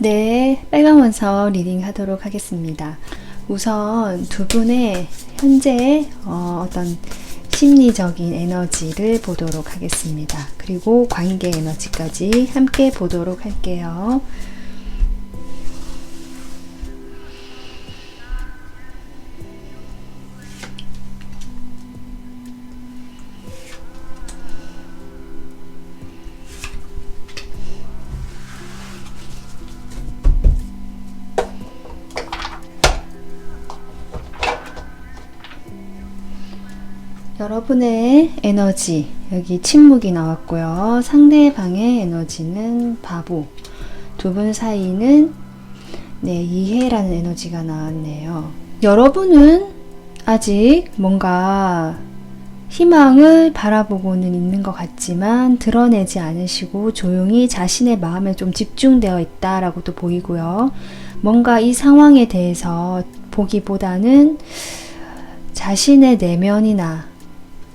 네, 빨간 원석 리딩 하도록 하겠습니다. 우선 두 분의 현재 어떤 심리적인 에너지를 보도록 하겠습니다. 그리고 관계 에너지까지 함께 보도록 할게요. 여러분의 에너지, 여기 침묵이 나왔고요. 상대방의 에너지는 바보. 두 분 사이는 이해라는 에너지가 나왔네요. 여러분은 아직 뭔가 희망을 바라보고는 있는 것 같지만 드러내지 않으시고 조용히 자신의 마음에 좀 집중되어 있다라고도 보이고요. 뭔가 이 상황에 대해서 보기보다는 자신의 내면이나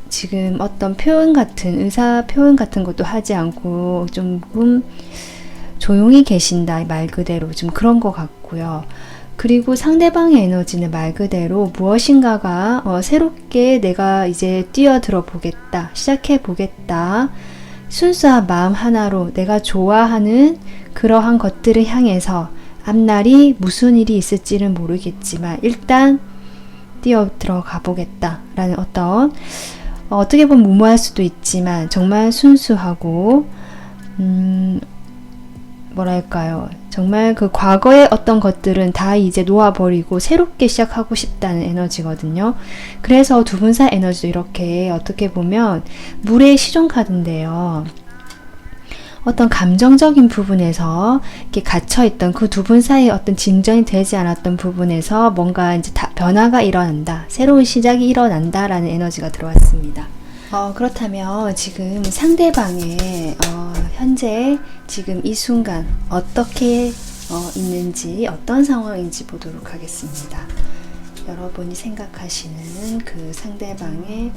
지금 어떤 표현 같은, 의사 표현 같은 것도 하지 않고 조금 조용히 계신다, 말 그대로 좀 그런 것 같고요. 그리고 상대방의 에너지는 말 그대로 무엇인가가 새롭게 내가 이제 뛰어들어 보겠다, 시작해 보겠다, 순수한 마음 하나로 내가 좋아하는 그러한 것들을 향해서 앞날이 무슨 일이 있을지는 모르겠지만 일단 뛰어들어가 보겠다 라는 어떻게 보면 무모할 수도 있지만 정말 순수하고 뭐랄까요, 정말 그 과거의 어떤 것들은 다 이제 놓아버리고 새롭게 시작하고 싶다는 에너지거든요. 그래서 두 분 사이 에너지도 이렇게 어떻게 보면 물의 시종 카드인데요. 어떤 감정적인 부분에서 이렇게 갇혀있던 그 두 분 사이에 어떤 진전이 되지 않았던 부분에서 뭔가 이제 변화가 일어난다, 새로운 시작이 일어난다 라는 에너지가 들어왔습니다. 그렇다면 지금 상대방의 현재 지금 이 순간 어떻게 있는지, 어떤 상황인지 보도록 하겠습니다. 여러분이 생각하시는 그 상대방의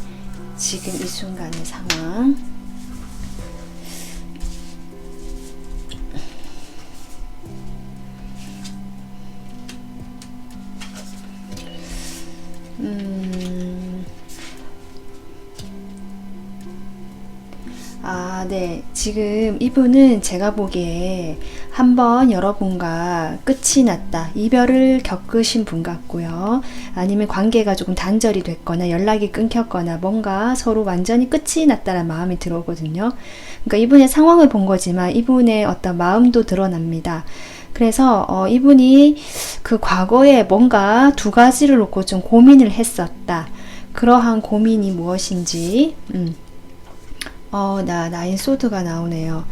지금 이 순간의 상황, 네. 지금 이분은 제가 보기에 한번 여러분과 끝이 났다, 이별을 겪으신 분 같고요. 아니면 관계가 조금 단절이 됐거나 연락이 끊겼거나 뭔가 서로 완전히 끝이 났다는 마음이 들어오거든요. 그러니까 이분의 상황을 본 거지만 이분의 어떤 마음도 드러납니다. 그래서 이분이 그 과거에 뭔가 두 가지를 놓고 좀 고민을 했었다. 그러한 고민이 무엇인지 나인 소드가 나오네요.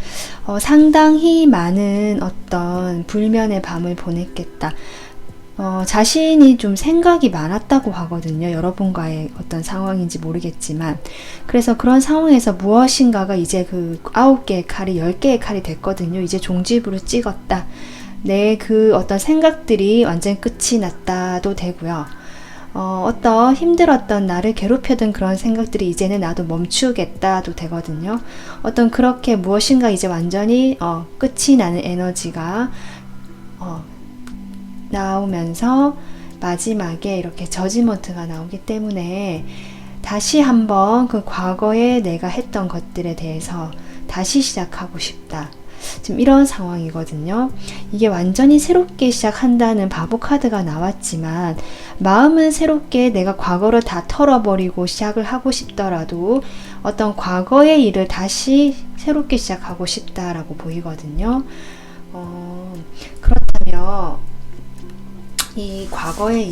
상당히 많은 어떤 불면의 밤을 보냈겠다. 자신이 좀 생각이 많았다고 하거든요. 여러분과의 어떤 상황인지 모르겠지만. 그래서 그런 상황에서 무엇인가가 이제 그 9개의 칼이 10개의 칼이 됐거든요. 이제 종지부를 찍었다. 그 어떤 생각들이 완전 끝이 났다도 되고요. 어떤 힘들었던 나를 괴롭혔던 그런 생각들이 이제는 나도 멈추겠다도 되거든요. 어떤 그렇게 무엇인가 이제 완전히 끝이 나는 에너지가 나오면서 마지막에 이렇게 저지먼트가 나오기 때문에 다시 한번 그 과거에 내가 했던 것들에 대해서 다시 시작하고 싶다. 지금 이런 상황이거든요. 이게 완전히 새롭게 시작한다는 바보 카드가 나왔지만 마음은 새롭게 내가 과거를 다 털어버리고 시작을 하고 싶더라도 어떤 과거의 일을 다시 새롭게 시작하고 싶다라고 보이거든요. 그렇다면 이 과거의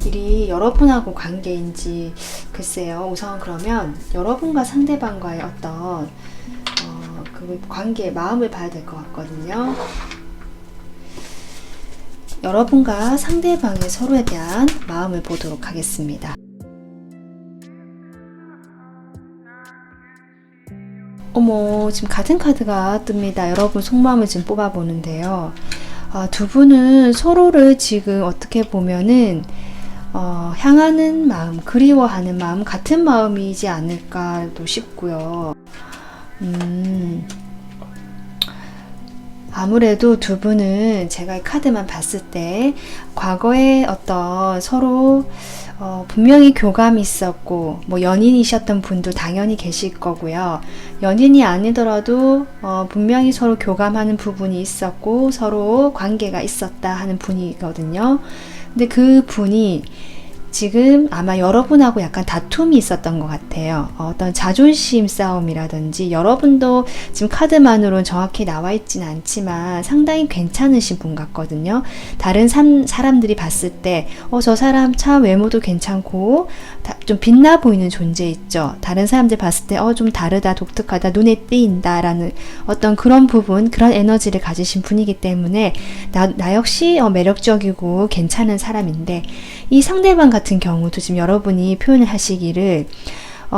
일이 여러분하고 관계인지 글쎄요. 우선 그러면 여러분과 상대방과의 어떤 그 관계의 마음을 봐야 될 것 같거든요. 여러분과 상대방의 서로에 대한 마음을 보도록 하겠습니다. 어머, 지금 같은 카드가 뜹니다. 여러분 속마음을 지금 뽑아보는데요. 두 분은 서로를 지금 어떻게 보면은 향하는 마음, 그리워하는 마음, 같은 마음이지 않을까도 싶고요. 아무래도 두 분은 제가 이 카드만 봤을 때 과거에 어떤 서로 분명히 교감이 있었고 뭐 연인이셨던 분도 당연히 계실 거고요. 연인이 아니더라도 분명히 서로 교감하는 부분이 있었고 서로 관계가 있었다 하는 분이거든요. 근데 그 분이 지금 아마 여러분하고 약간 다툼이 있었던 것 같아요. 어떤 자존심 싸움이라든지, 여러분도 지금 카드만으로는 정확히 나와 있지는 않지만 상당히 괜찮으신 분 같거든요. 다른 사람들이 봤을 때 저 사람 참 외모도 괜찮고 좀 빛나 보이는 존재 있죠. 다른 사람들 봤을 때 좀 다르다, 독특하다, 눈에 띄인다 라는 어떤 그런 부분, 그런 에너지를 가지신 분이기 때문에 나 역시 매력적이고 괜찮은 사람인데, 이 상대방 같은 경우도 지금 여러분이 표현을 하시기를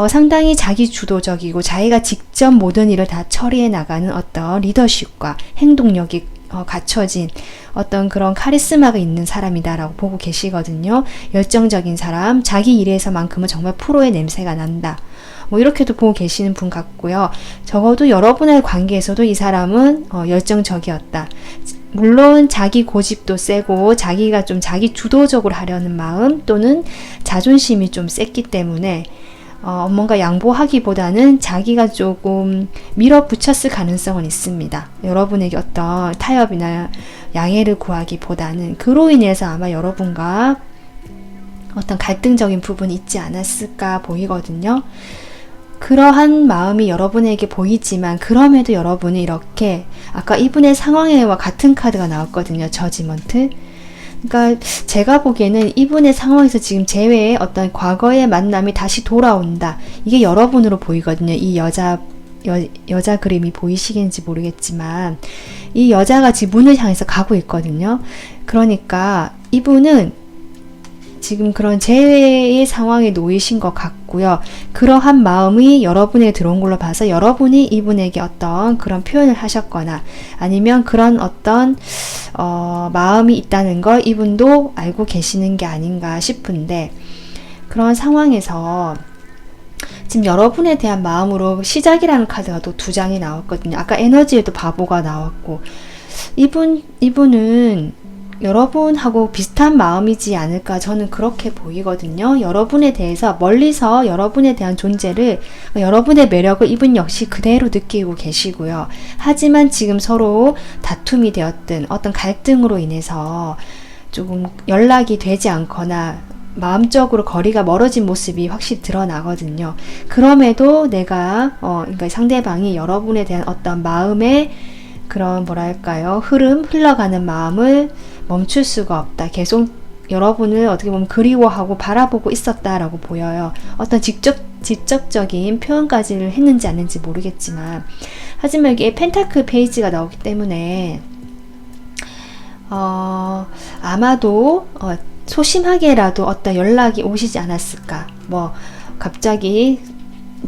상당히 자기 주도적이고 자기가 직접 모든 일을 다 처리해 나가는 어떤 리더십과 행동력이 갖춰진 어떤 그런 카리스마가 있는 사람이다라고 보고 계시거든요. 열정적인 사람, 자기 일에서만큼은 정말 프로의 냄새가 난다. 뭐 이렇게도 보고 계시는 분 같고요. 적어도 여러분의 관계에서도 이 사람은 열정적이었다. 물론 자기 고집도 세고 자기가 좀 자기 주도적으로 하려는 마음 또는 자존심이 좀 셌기 때문에 뭔가 양보하기보다는 자기가 조금 밀어붙였을 가능성은 있습니다. 여러분에게 어떤 타협이나 양해를 구하기보다는 그로 인해서 아마 여러분과 어떤 갈등적인 부분이 있지 않았을까 보이거든요. 그러한 마음이 여러분에게 보이지만 그럼에도 여러분이 이렇게 아까 이분의 상황에와 같은 카드가 나왔거든요. 저지먼트. 그러니까 제가 보기에는 이분의 상황에서 지금 제외의 어떤 과거의 만남이 다시 돌아온다. 이게 여러분으로 보이거든요. 이 여자 그림이 보이시겠는지 모르겠지만 이 여자가 지금 문을 향해서 가고 있거든요. 그러니까 이분은 지금 그런 재회의 상황에 놓이신 것 같고요. 그러한 마음이 여러분에게 들어온 걸로 봐서 여러분이 이분에게 어떤 그런 표현을 하셨거나 아니면 그런 어떤 마음이 있다는 걸 이분도 알고 계시는 게 아닌가 싶은데, 그런 상황에서 지금 여러분에 대한 마음으로 시작이라는 카드가 또 2장이 나왔거든요. 아까 에너지에도 바보가 나왔고, 이분은 여러분하고 비슷한 마음이지 않을까 저는 그렇게 보이거든요. 여러분에 대해서 멀리서 여러분에 대한 존재를, 여러분의 매력을 이분 역시 그대로 느끼고 계시고요. 하지만 지금 서로 다툼이 되었든 어떤 갈등으로 인해서 조금 연락이 되지 않거나 마음적으로 거리가 멀어진 모습이 확실히 드러나거든요. 그럼에도 내가 그러니까 상대방이 여러분에 대한 어떤 마음의 그런 뭐랄까요, 흘러가는 마음을 멈출 수가 없다. 계속 여러분을 어떻게 보면 그리워하고 바라보고 있었다라고 보여요. 어떤 직접적인 표현까지를 했는지 안 했는지 모르겠지만, 하지만 여기에 펜타클 페이지가 나오기 때문에 아마도 소심하게라도 어떤 연락이 오시지 않았을까. 뭐 갑자기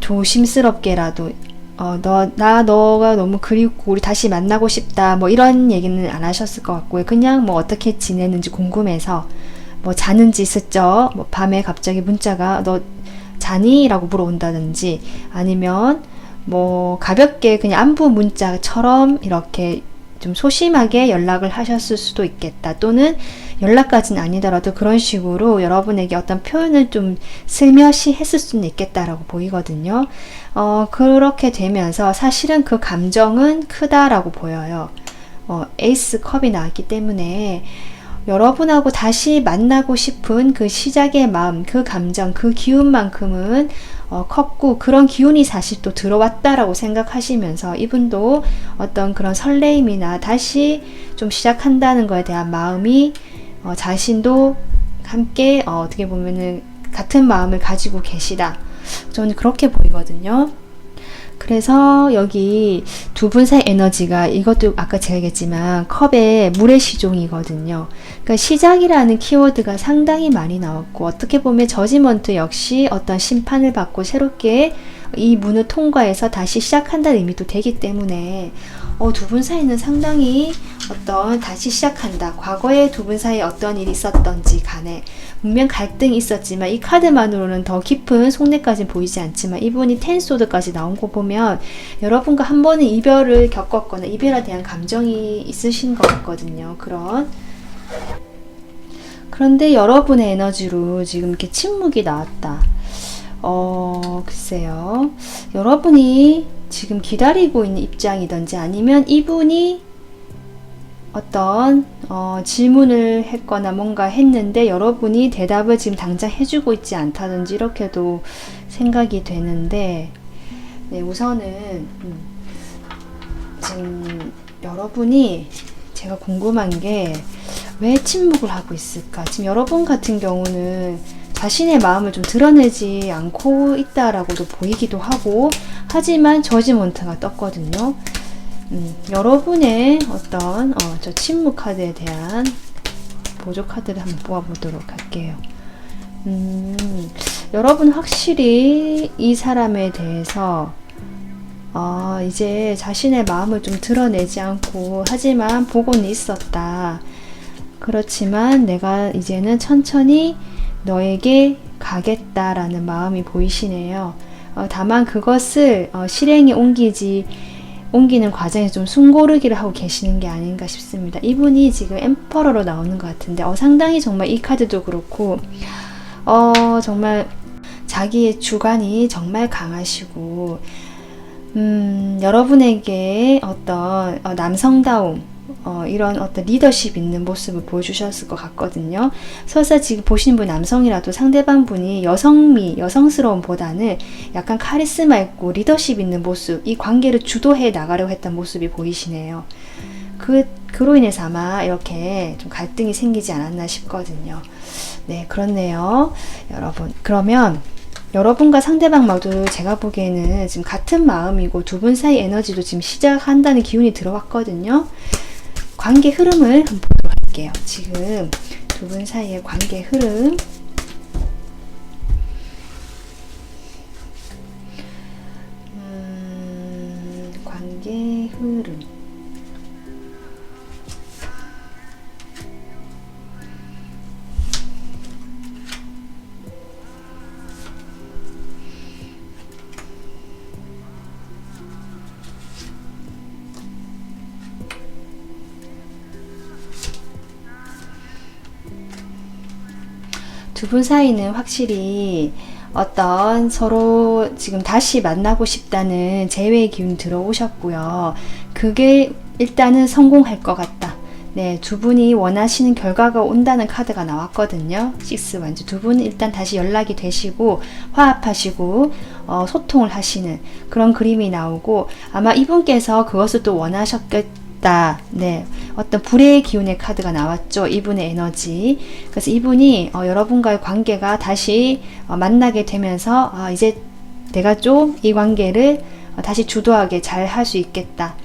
조심스럽게라도 너가 너무 그립고 우리 다시 만나고 싶다 뭐 이런 얘기는 안 하셨을 것 같고요. 그냥 뭐 어떻게 지내는지 궁금해서 뭐 자는지 슬쩍 뭐 밤에 갑자기 문자가 너 자니? 라고 물어온다든지, 아니면 뭐 가볍게 그냥 안부 문자처럼 이렇게 좀 소심하게 연락을 하셨을 수도 있겠다. 또는 연락까지는 아니더라도 그런 식으로 여러분에게 어떤 표현을 좀 슬며시 했을 수는 있겠다라고 보이거든요. 그렇게 되면서 사실은 그 감정은 크다라고 보여요. 에이스 컵이 나왔기 때문에 여러분하고 다시 만나고 싶은 그 시작의 마음, 그 감정, 그 기운만큼은 컸고, 그런 기운이 사실 또 들어왔다라고 생각하시면서 이분도 어떤 그런 설레임이나 다시 좀 시작한다는 거에 대한 마음이 자신도 함께 어떻게 보면은 같은 마음을 가지고 계시다. 저는 그렇게 보이거든요. 그래서 여기 두 분 사이 에너지가 이것도 아까 제가 얘기했지만 컵의 물의 시종이거든요. 그러니까 시작이라는 키워드가 상당히 많이 나왔고 어떻게 보면 저지먼트 역시 어떤 심판을 받고 새롭게 이 문을 통과해서 다시 시작한다는 의미도 되기 때문에 두 분 사이는 상당히 어떤 다시 시작한다. 과거에 두 분 사이에 어떤 일이 있었던지 간에 분명 갈등이 있었지만 이 카드만으로는 더 깊은 속내까지는 보이지 않지만 이분이 텐소드까지 나온 거 보면 여러분과 한 번은 이별을 겪었거나 이별에 대한 감정이 있으신 것 같거든요. 그런데 여러분의 에너지로 지금 이렇게 침묵이 나왔다. 글쎄요. 여러분이 지금 기다리고 있는 입장이든지 아니면 이분이 어떤 질문을 했거나 뭔가 했는데 여러분이 대답을 지금 당장 해주고 있지 않다든지 이렇게도 생각이 되는데 네, 우선은 지금 여러분이 제가 궁금한 게 왜 침묵을 하고 있을까? 지금 여러분 같은 경우는 자신의 마음을 좀 드러내지 않고 있다라고도 보이기도 하고 하지만 저지먼트가 떴거든요. 여러분의 어떤 저 침묵 카드에 대한 보조 카드를 한번 뽑아보도록 할게요. 여러분 확실히 이 사람에 대해서 이제 자신의 마음을 좀 드러내지 않고 하지만 보고는 있었다. 그렇지만 내가 이제는 천천히 너에게 가겠다라는 마음이 보이시네요. 다만 그것을 실행에 옮기는 과정에서 좀 숨고르기를 하고 계시는 게 아닌가 싶습니다. 이분이 지금 엠퍼러로 나오는 것 같은데 상당히 정말 이 카드도 그렇고 정말 자기의 주관이 정말 강하시고 여러분에게 어떤 남성다움 이런 어떤 리더십 있는 모습을 보여주셨을 것 같거든요. 설사 지금 보시는 분 남성이라도 상대방 분이 여성스러움 보다는 약간 카리스마 있고 리더십 있는 모습, 이 관계를 주도해 나가려고 했던 모습이 보이시네요. 그로 인해서 아마 이렇게 좀 갈등이 생기지 않았나 싶거든요. 네, 그렇네요. 여러분, 그러면 여러분과 상대방 모두 제가 보기에는 지금 같은 마음이고 두 분 사이 에너지도 지금 시작한다는 기운이 들어왔거든요. 관계 흐름을 한번 보도록 할게요. 지금 두 분 사이의 관계 흐름. 관계 흐름. 두 분 사이는 확실히 어떤 서로 지금 다시 만나고 싶다는 재회의 기운이 들어오셨고요. 그게 일단은 성공할 것 같다. 네, 두 분이 원하시는 결과가 온다는 카드가 나왔거든요. 식스 완주. 두 분은 일단 다시 연락이 되시고 화합하시고 소통을 하시는 그런 그림이 나오고 아마 이분께서 그것을 또 원하셨겠다. 네, 어떤 불의 기운의 카드가 나왔죠. 이분의 에너지. 그래서 이분이 여러분과의 관계가 다시 만나게 되면서 이제 내가 좀 이 관계를 다시 주도하게 잘 할 수 있겠다.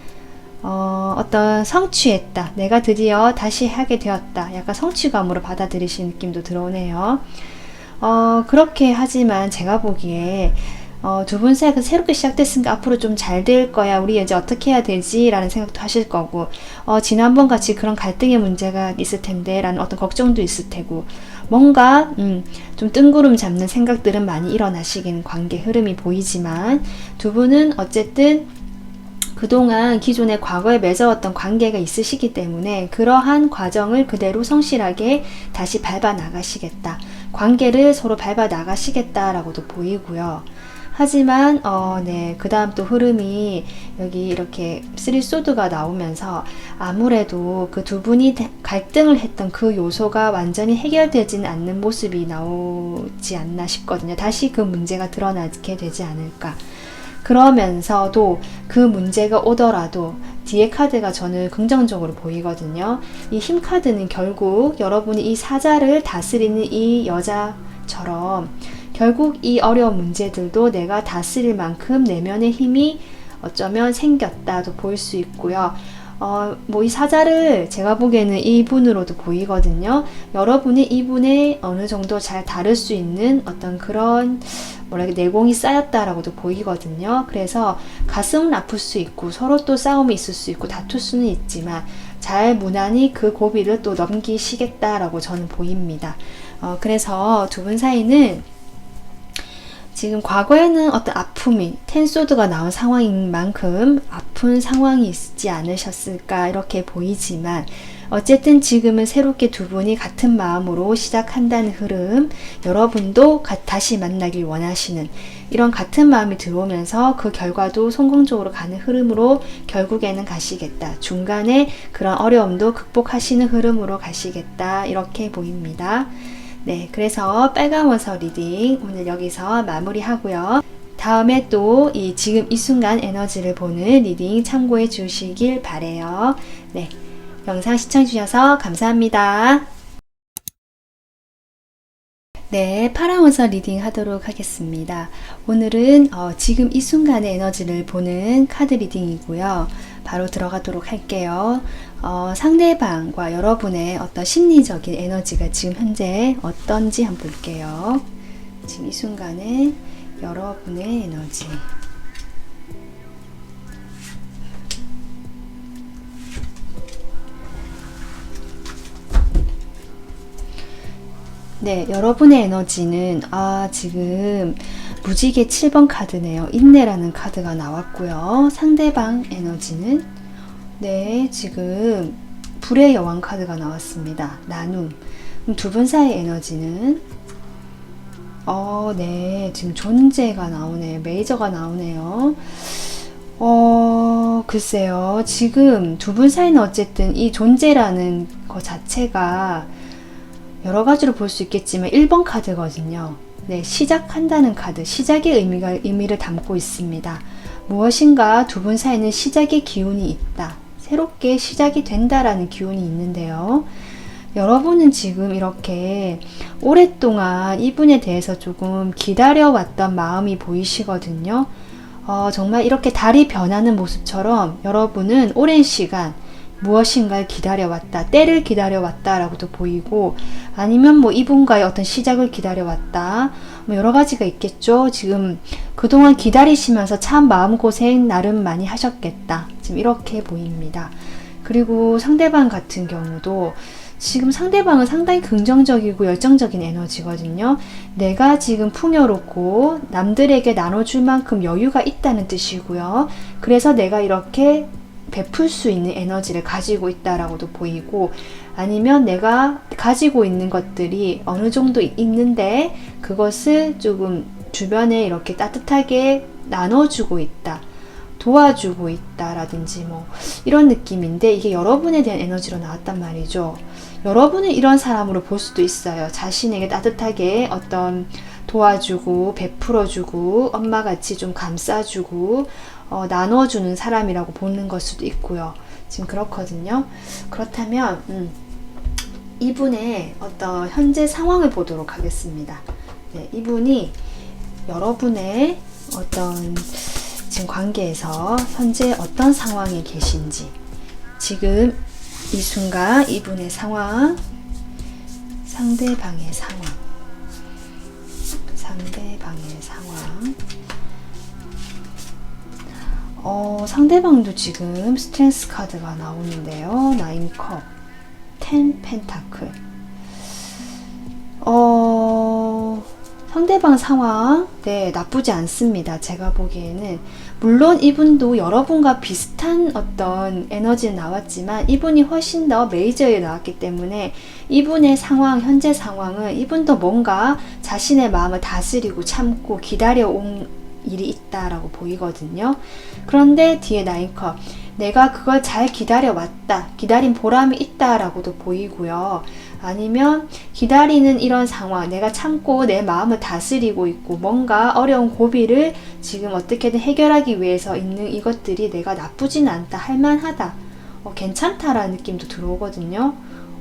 어떤 성취했다. 내가 드디어 다시 하게 되었다. 약간 성취감으로 받아들이시는 느낌도 들어오네요. 그렇게 하지만 제가 보기에 두 분 사이가 새롭게 시작됐으니까 앞으로 좀 잘 될 거야. 우리 이제 어떻게 해야 되지? 라는 생각도 하실 거고 지난번 같이 그런 갈등의 문제가 있을 텐데 라는 어떤 걱정도 있을 테고 뭔가 좀 뜬구름 잡는 생각들은 많이 일어나시긴 관계 흐름이 보이지만 두 분은 어쨌든 그동안 기존의 과거에 맺어왔던 관계가 있으시기 때문에 그러한 과정을 그대로 성실하게 다시 밟아 나가시겠다. 관계를 서로 밟아 나가시겠다라고도 보이고요. 하지만 네, 그 다음 또 흐름이 여기 이렇게 쓰리소드가 나오면서 아무래도 그 두 분이 갈등을 했던 그 요소가 완전히 해결되지는 않는 모습이 나오지 않나 싶거든요. 다시 그 문제가 드러나게 되지 않을까. 그러면서도 그 문제가 오더라도 뒤에 카드가 저는 긍정적으로 보이거든요. 이 힘 카드는 결국 여러분이 이 사자를 다스리는 이 여자처럼 결국 이 어려운 문제들도 내가 다스릴 만큼 내면의 힘이 어쩌면 생겼다도 볼 수 있고요. 이 사자를 제가 보기에는 이분으로도 보이거든요. 여러분이 이분에 어느 정도 잘 다룰 수 있는 어떤 그런 내공이 쌓였다라고도 보이거든요. 그래서 가슴은 아플 수 있고 서로 또 싸움이 있을 수 있고 다툴 수는 있지만 잘 무난히 그 고비를 또 넘기시겠다라고 저는 보입니다. 그래서 두 분 사이는 지금 과거에는 어떤 아픔이 텐소드가 나온 상황인 만큼 아픈 상황이 있지 않으셨을까 이렇게 보이지만 어쨌든 지금은 새롭게 두 분이 같은 마음으로 시작한다는 흐름, 여러분도 다시 만나길 원하시는 이런 같은 마음이 들어오면서 그 결과도 성공적으로 가는 흐름으로 결국에는 가시겠다. 중간에 그런 어려움도 극복하시는 흐름으로 가시겠다. 이렇게 보입니다. 네, 그래서 빨간 원서 리딩 오늘 여기서 마무리하고요. 다음에 또 지금 이 순간 에너지를 보는 리딩 참고해 주시길 바래요. 네, 영상 시청해 주셔서 감사합니다. 네, 파란 원서 리딩 하도록 하겠습니다. 오늘은 지금 이 순간의 에너지를 보는 카드 리딩이고요. 바로 들어가도록 할게요. 상대방과 여러분의 어떤 심리적인 에너지가 지금 현재 어떤지 한번 볼게요. 지금 이 순간에 여러분의 에너지. 네, 여러분의 에너지는 지금 무지개 7번 카드네요. 인내라는 카드가 나왔고요. 상대방 에너지는 네, 지금 불의 여왕 카드가 나왔습니다. 나눔. 두 분 사이 에너지는 네, 지금 존재가 나오네요. 메이저가 나오네요. 글쎄요. 지금 두 분 사이는 어쨌든 이 존재라는 것 자체가 여러 가지로 볼 수 있겠지만 1번 카드거든요. 네, 시작한다는 카드, 시작의 의미를 담고 있습니다. 무엇인가 두 분 사이는 시작의 기운이 있다. 새롭게 시작이 된다라는 기운이 있는데요. 여러분은 지금 이렇게 오랫동안 이분에 대해서 조금 기다려왔던 마음이 보이시거든요. 정말 이렇게 달이 변하는 모습처럼 여러분은 오랜 시간 무엇인가를 기다려왔다, 때를 기다려왔다라고도 보이고, 아니면 이분과의 어떤 시작을 기다려왔다, 여러 가지가 있겠죠. 지금 그동안 기다리시면서 참 마음고생 나름 많이 하셨겠다. 지금 이렇게 보입니다. 그리고 상대방 같은 경우도 지금 상대방은 상당히 긍정적이고 열정적인 에너지거든요. 내가 지금 풍요롭고 남들에게 나눠줄 만큼 여유가 있다는 뜻이고요. 그래서 내가 이렇게 베풀 수 있는 에너지를 가지고 있다라고도 보이고, 아니면 내가 가지고 있는 것들이 어느 정도 있는데 그것을 조금 주변에 이렇게 따뜻하게 나눠주고 있다, 도와주고 있다라든지 이런 느낌인데, 이게 여러분에 대한 에너지로 나왔단 말이죠. 여러분은 이런 사람으로 볼 수도 있어요. 자신에게 따뜻하게 어떤 도와주고 베풀어주고 엄마같이 좀 감싸주고 나눠주는 사람이라고 보는 걸 수도 있고요. 지금 그렇거든요. 그렇다면 이분의 어떤 현재 상황을 보도록 하겠습니다. 네, 이분이 여러분의 어떤 지금 관계에서 현재 어떤 상황에 계신지, 지금 이 순간 이분의 상황, 상대방의 상황, 상대방도 지금 스트레스 카드가 나오는데요. 9컵, 10 펜타클. 상대방 상황, 네, 나쁘지 않습니다. 제가 보기에는. 물론 이분도 여러분과 비슷한 어떤 에너지는 나왔지만 이분이 훨씬 더 메이저에 나왔기 때문에 이분의 상황, 현재 상황은 이분도 뭔가 자신의 마음을 다스리고 참고 기다려온 일이 있다라고 보이거든요. 그런데 뒤에 9컵, 내가 그걸 잘 기다려왔다, 기다린 보람이 있다라고도 보이고요. 아니면 기다리는 이런 상황, 내가 참고 내 마음을 다스리고 있고 뭔가 어려운 고비를 지금 어떻게든 해결하기 위해서 있는 이것들이 내가 나쁘진 않다, 할만하다, 괜찮다라는 느낌도 들어오거든요.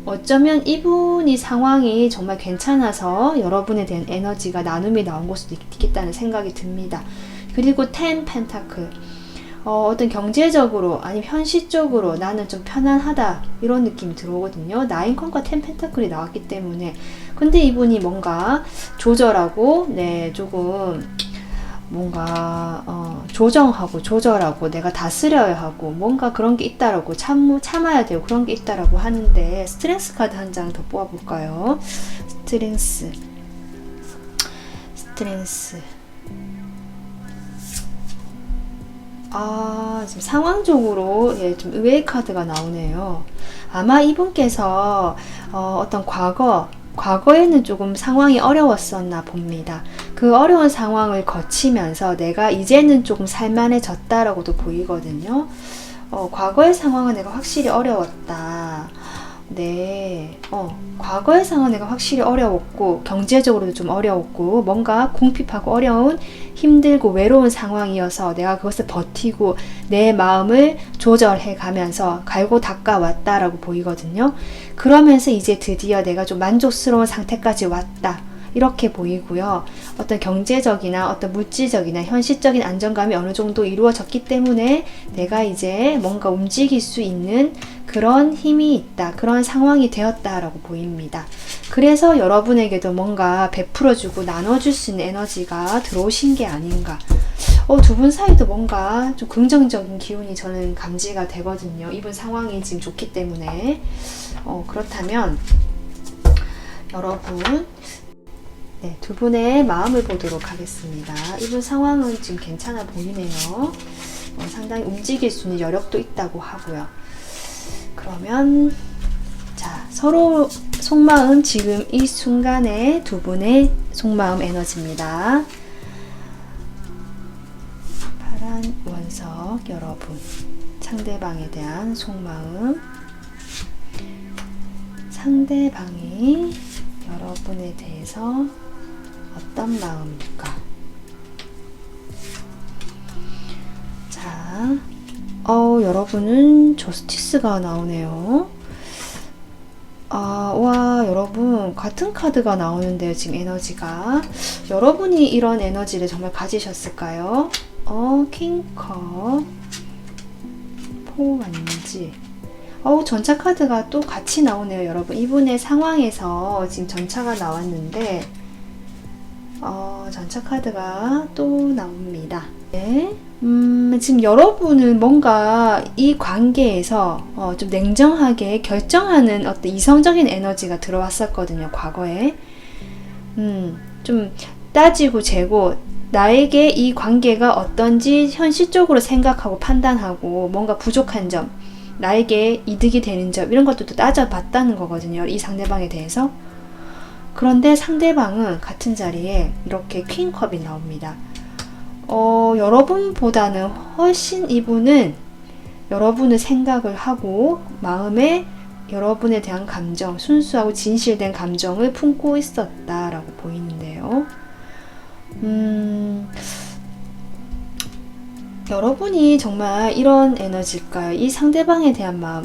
어쩌면 이분이 상황이 정말 괜찮아서 여러분에 대한 에너지가 나눔이 나온 걸 수도 있겠다는 생각이 듭니다. 그리고 10 펜타클, 어떤 경제적으로 아니면 현실적으로 나는 좀 편안하다 이런 느낌이 들어오거든요. 9컨과 10 펜타클이 나왔기 때문에. 근데 이분이 뭔가 조절하고 조금 뭔가 조정하고 조절하고 내가 다스려야 하고 뭔가 그런 게 있다라고 참아야 되고 그런 게 있다라고 하는데, 스트렝스 카드 한 장 더 뽑아볼까요? 스트렝스 지금 상황적으로 좀 의외의 카드가 나오네요. 아마 이분께서 어떤 과거에는 조금 상황이 어려웠었나 봅니다. 그 어려운 상황을 거치면서 내가 이제는 조금 살만해졌다라고도 보이거든요. 과거의 상황은 내가 확실히 어려웠다. 과거의 상황은 내가 확실히 어려웠고 경제적으로도 좀 어려웠고 뭔가 궁핍하고 어려운 힘들고 외로운 상황이어서 내가 그것을 버티고 내 마음을 조절해 가면서 갈고 닦아왔다라고 보이거든요. 그러면서 이제 드디어 내가 좀 만족스러운 상태까지 왔다, 이렇게 보이고요. 어떤 경제적이나 어떤 물질적이나 현실적인 안정감이 어느 정도 이루어졌기 때문에 내가 이제 뭔가 움직일 수 있는 그런 힘이 있다, 그런 상황이 되었다라고 보입니다. 그래서 여러분에게도 뭔가 베풀어주고 나눠줄 수 있는 에너지가 들어오신 게 아닌가. 두 분 사이도 뭔가 좀 긍정적인 기운이 저는 감지가 되거든요. 이분 상황이 지금 좋기 때문에. 그렇다면 여러분, 두 분의 마음을 보도록 하겠습니다. 이분 상황은 지금 괜찮아 보이네요. 상당히 움직일 수 있는 여력도 있다고 하고요. 그러면 자, 서로 속마음, 지금 이 순간에 두 분의 속마음 에너지입니다. 파란 원석 여러분, 상대방에 대한 속마음, 상대방이 여러분에 대해서 어떤 마음일까? 자, 여러분은 저스티스가 나오네요. 와, 여러분 같은 카드가 나오는데요. 지금 에너지가 여러분이 이런 에너지를 정말 가지셨을까요? 킹컵, 포완지. 전차 카드가 또 같이 나오네요. 여러분, 이분의 상황에서 지금 전차가 나왔는데 전차 카드가 또 나옵니다. 지금 여러분은 뭔가 이 관계에서 좀 냉정하게 결정하는 어떤 이성적인 에너지가 들어왔었거든요. 과거에 좀 따지고 재고 나에게 이 관계가 어떤지 현실적으로 생각하고 판단하고 뭔가 부족한 점, 나에게 이득이 되는 점, 이런 것들도 따져봤다는 거거든요. 이 상대방에 대해서. 그런데 상대방은 같은 자리에 이렇게 퀸컵이 나옵니다. 여러분보다는 훨씬 이분은 여러분의 생각을 하고 마음에 여러분에 대한 감정, 순수하고 진실된 감정을 품고 있었다라고 보이는데요. 여러분이 정말 이런 에너지일까요? 이 상대방에 대한 마음.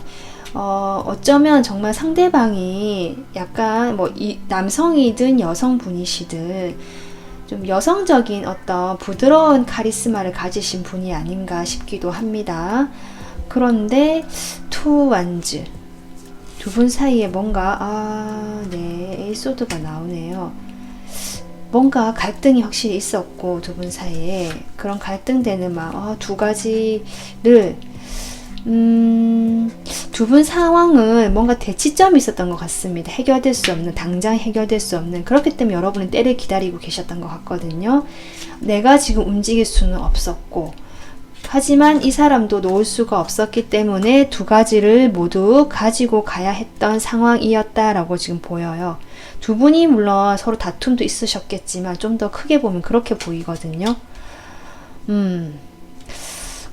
어쩌면 정말 상대방이 약간 남성이든 여성분이시든 좀 여성적인 어떤 부드러운 카리스마를 가지신 분이 아닌가 싶기도 합니다. 그런데 투 완즈, 두 분 사이에 뭔가 에이소드가 나오네요. 뭔가 갈등이 확실히 있었고 두 분 사이에 그런 갈등되는 마음, 두 가지를 두 분 상황은 뭔가 대치점이 있었던 것 같습니다. 해결될 수 없는, 당장 해결될 수 없는. 그렇기 때문에 여러분은 때를 기다리고 계셨던 것 같거든요. 내가 지금 움직일 수는 없었고, 하지만 이 사람도 놓을 수가 없었기 때문에 두 가지를 모두 가지고 가야 했던 상황이었다라고 지금 보여요. 두 분이 물론 서로 다툼도 있으셨겠지만 좀 더 크게 보면 그렇게 보이거든요.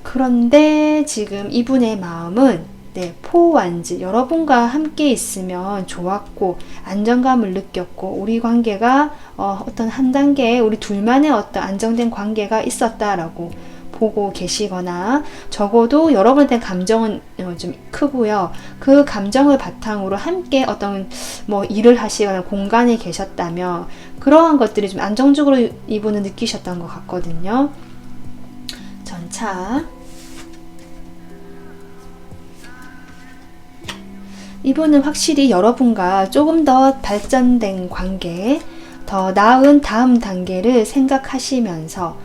그런데 지금 이분의 마음은 포완즈, 여러분과 함께 있으면 좋았고 안정감을 느꼈고 우리 관계가 어떤 한 단계 우리 둘만의 어떤 안정된 관계가 있었다라고 보고 계시거나 적어도 여러분에 대한 감정은 좀 크고요. 그 감정을 바탕으로 함께 어떤 뭐 일을 하시거나 공간에 계셨다면 그러한 것들이 좀 안정적으로 이분은 느끼셨던 것 같거든요. 전차. 이분은 확실히 여러분과 조금 더 발전된 관계, 더 나은 다음 단계를 생각하시면서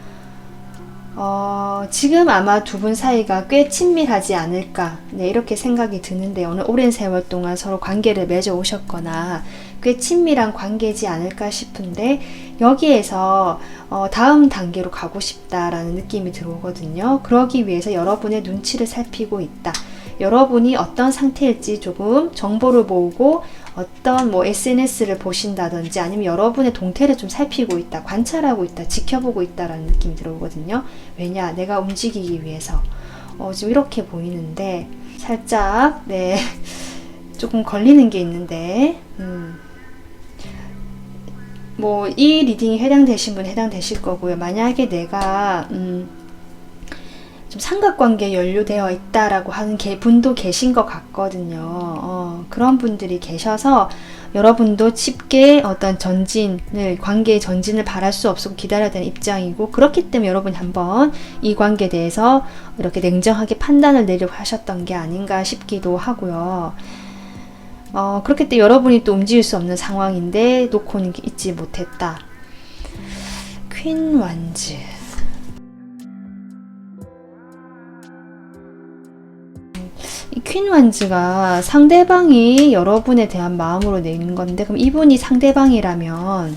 지금 아마 두 분 사이가 꽤 친밀하지 않을까, 네, 이렇게 생각이 드는데 오늘 오랜 세월 동안 서로 관계를 맺어 오셨거나 꽤 친밀한 관계지 않을까 싶은데 여기에서 다음 단계로 가고 싶다라는 느낌이 들어오거든요. 그러기 위해서 여러분의 눈치를 살피고 있다. 여러분이 어떤 상태일지 조금 정보를 모으고 어떤 뭐 SNS를 보신다든지 아니면 여러분의 동태를 좀 살피고 있다, 관찰하고 있다, 지켜보고 있다라는 느낌이 들어오거든요. 왜냐? 내가 움직이기 위해서. 지금 이렇게 보이는데 살짝 네 조금 걸리는 게 있는데 뭐 이 리딩이 해당되신 분 해당되실 거고요. 만약에 내가 좀 삼각관계에 연루되어 있다라고 하는 분도 계신 것 같거든요. 그런 분들이 계셔서 여러분도 쉽게 어떤 관계의 전진을 바랄 수 없고 기다려야 되는 입장이고, 그렇기 때문에 여러분이 한번 이 관계에 대해서 이렇게 냉정하게 판단을 내려고 하셨던 게 아닌가 싶기도 하고요. 그렇기 때문에 여러분이 또 움직일 수 없는 상황인데 놓고는 있지 못했다. 퀸 완즈. 이 퀸 완즈가 상대방이 여러분에 대한 마음으로 내는 건데, 그럼 이분이 상대방이라면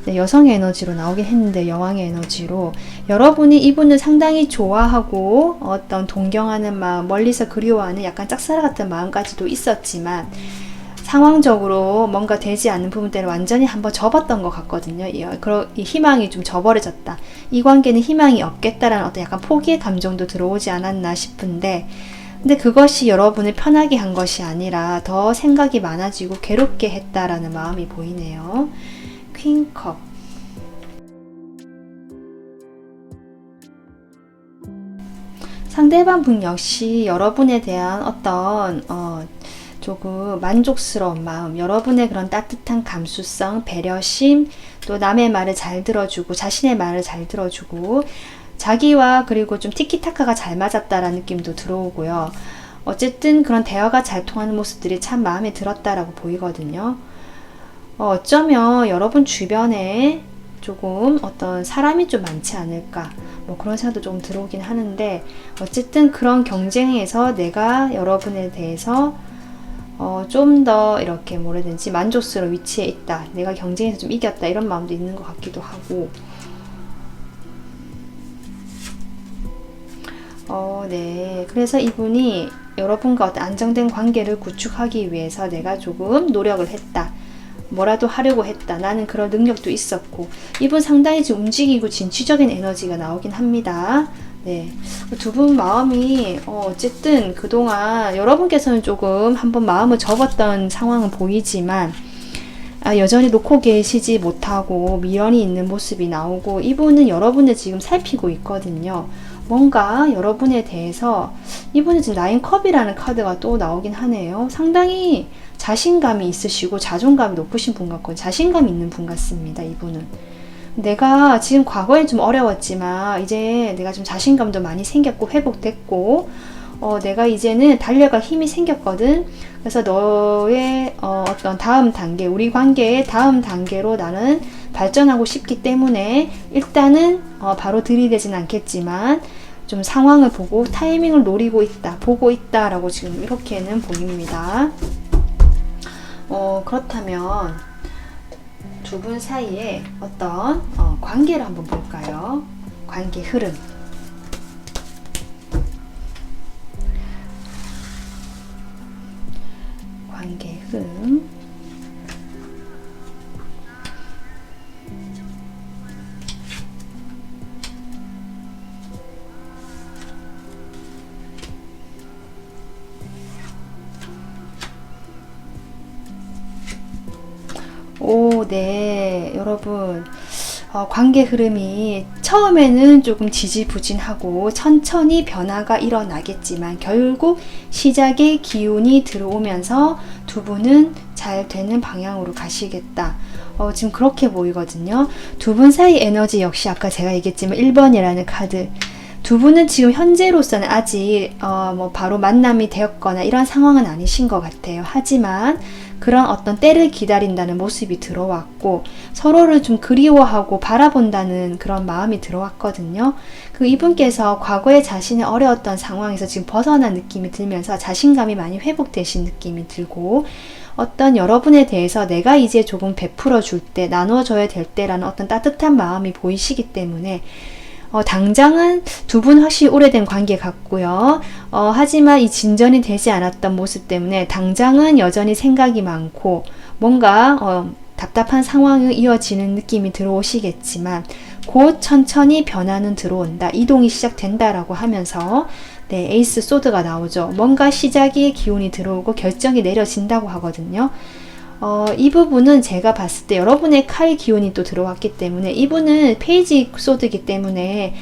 네, 여성의 에너지로 나오긴 했는데 여왕의 에너지로 여러분이 이분을 상당히 좋아하고 어떤 동경하는 마음, 멀리서 그리워하는 약간 짝사랑 같은 마음까지도 있었지만 상황적으로 뭔가 되지 않는 부분들을 완전히 한번 접었던 것 같거든요. 이 희망이 좀 저버려졌다. 이 관계는 희망이 없겠다라는 어떤 약간 포기의 감정도 들어오지 않았나 싶은데, 근데 그것이 여러분을 편하게 한 것이 아니라 더 생각이 많아지고 괴롭게 했다라는 마음이 보이네요. 퀸컵. 상대방 분 역시 여러분에 대한 어떤 조금 만족스러운 마음, 여러분의 그런 따뜻한 감수성, 배려심, 또 남의 말을 잘 들어주고 자신의 말을 잘 들어주고 자기와 그리고 좀 티키타카가 잘 맞았다라는 느낌도 들어오고요. 어쨌든 그런 대화가 잘 통하는 모습들이 참 마음에 들었다라고 보이거든요. 어쩌면 여러분 주변에 조금 어떤 사람이 좀 많지 않을까, 뭐 그런 생각도 조금 들어오긴 하는데, 어쨌든 그런 경쟁에서 내가 여러분에 대해서 좀 더 이렇게 뭐라든지 만족스러운 위치에 있다, 내가 경쟁에서 좀 이겼다, 이런 마음도 있는 것 같기도 하고. 네. 그래서 이분이 여러분과 어떤 안정된 관계를 구축하기 위해서 내가 조금 노력을 했다, 뭐라도 하려고 했다, 나는 그런 능력도 있었고, 이분 상당히 좀 움직이고 진취적인 에너지가 나오긴 합니다. 네. 두 분 마음이 어쨌든 그동안 여러분께서는 조금 한번 마음을 접었던 상황은 보이지만 여전히 놓고 계시지 못하고 미련이 있는 모습이 나오고, 이분은 여러분을 지금 살피고 있거든요. 뭔가 여러분에 대해서 이분은 지금 나인컵이라는 카드가 또 나오긴 하네요. 상당히 자신감이 있으시고 자존감이 높으신 분 같고 자신감이 있는 분 같습니다. 이분은 내가 지금 과거에 좀 어려웠지만 이제 내가 좀 자신감도 많이 생겼고 회복됐고 내가 이제는 달려갈 힘이 생겼거든. 그래서 너의 어떤 다음 단계, 우리 관계의 다음 단계로 나는 발전하고 싶기 때문에 일단은 바로 들이대진 않겠지만 좀 상황을 보고 타이밍을 노리고 있다, 보고 있다 라고 지금 이렇게는 보입니다. 그렇다면 두 분 사이에 어떤 관계를 한번 볼까요? 관계 흐름. 관계 흐름. 오, 네, 여러분. 관계 흐름이 처음에는 조금 지지부진하고 천천히 변화가 일어나겠지만 결국 시작의 기운이 들어오면서 두 분은 잘 되는 방향으로 가시겠다. 지금 그렇게 보이거든요. 두 분 사이 에너지 역시 아까 제가 얘기했지만 1번이라는 카드. 두 분은 지금 현재로서는 아직 뭐 바로 만남이 되었거나 이런 상황은 아니신 것 같아요. 하지만 그런 어떤 때를 기다린다는 모습이 들어왔고 서로를 좀 그리워하고 바라본다는 그런 마음이 들어왔거든요. 그 이분께서 과거에 자신의 어려웠던 상황에서 지금 벗어난 느낌이 들면서 자신감이 많이 회복되신 느낌이 들고 어떤 여러분에 대해서 내가 이제 조금 베풀어 줄 때, 나눠줘야 될 때라는 어떤 따뜻한 마음이 보이시기 때문에 당장은 두 분 확실히 오래된 관계 같고요. 하지만 이 진전이 되지 않았던 모습 때문에 당장은 여전히 생각이 많고 뭔가 답답한 상황이 이어지는 느낌이 들어오시겠지만 곧 천천히 변화는 들어온다. 이동이 시작된다라고 하면서 네, 에이스 소드가 나오죠. 뭔가 시작의 기운이 들어오고 결정이 내려진다고 하거든요. 이 부분은 제가 봤을 때 여러분의 칼 기운이 또 들어왔기 때문에 이분은 페이지 소드이기 때문에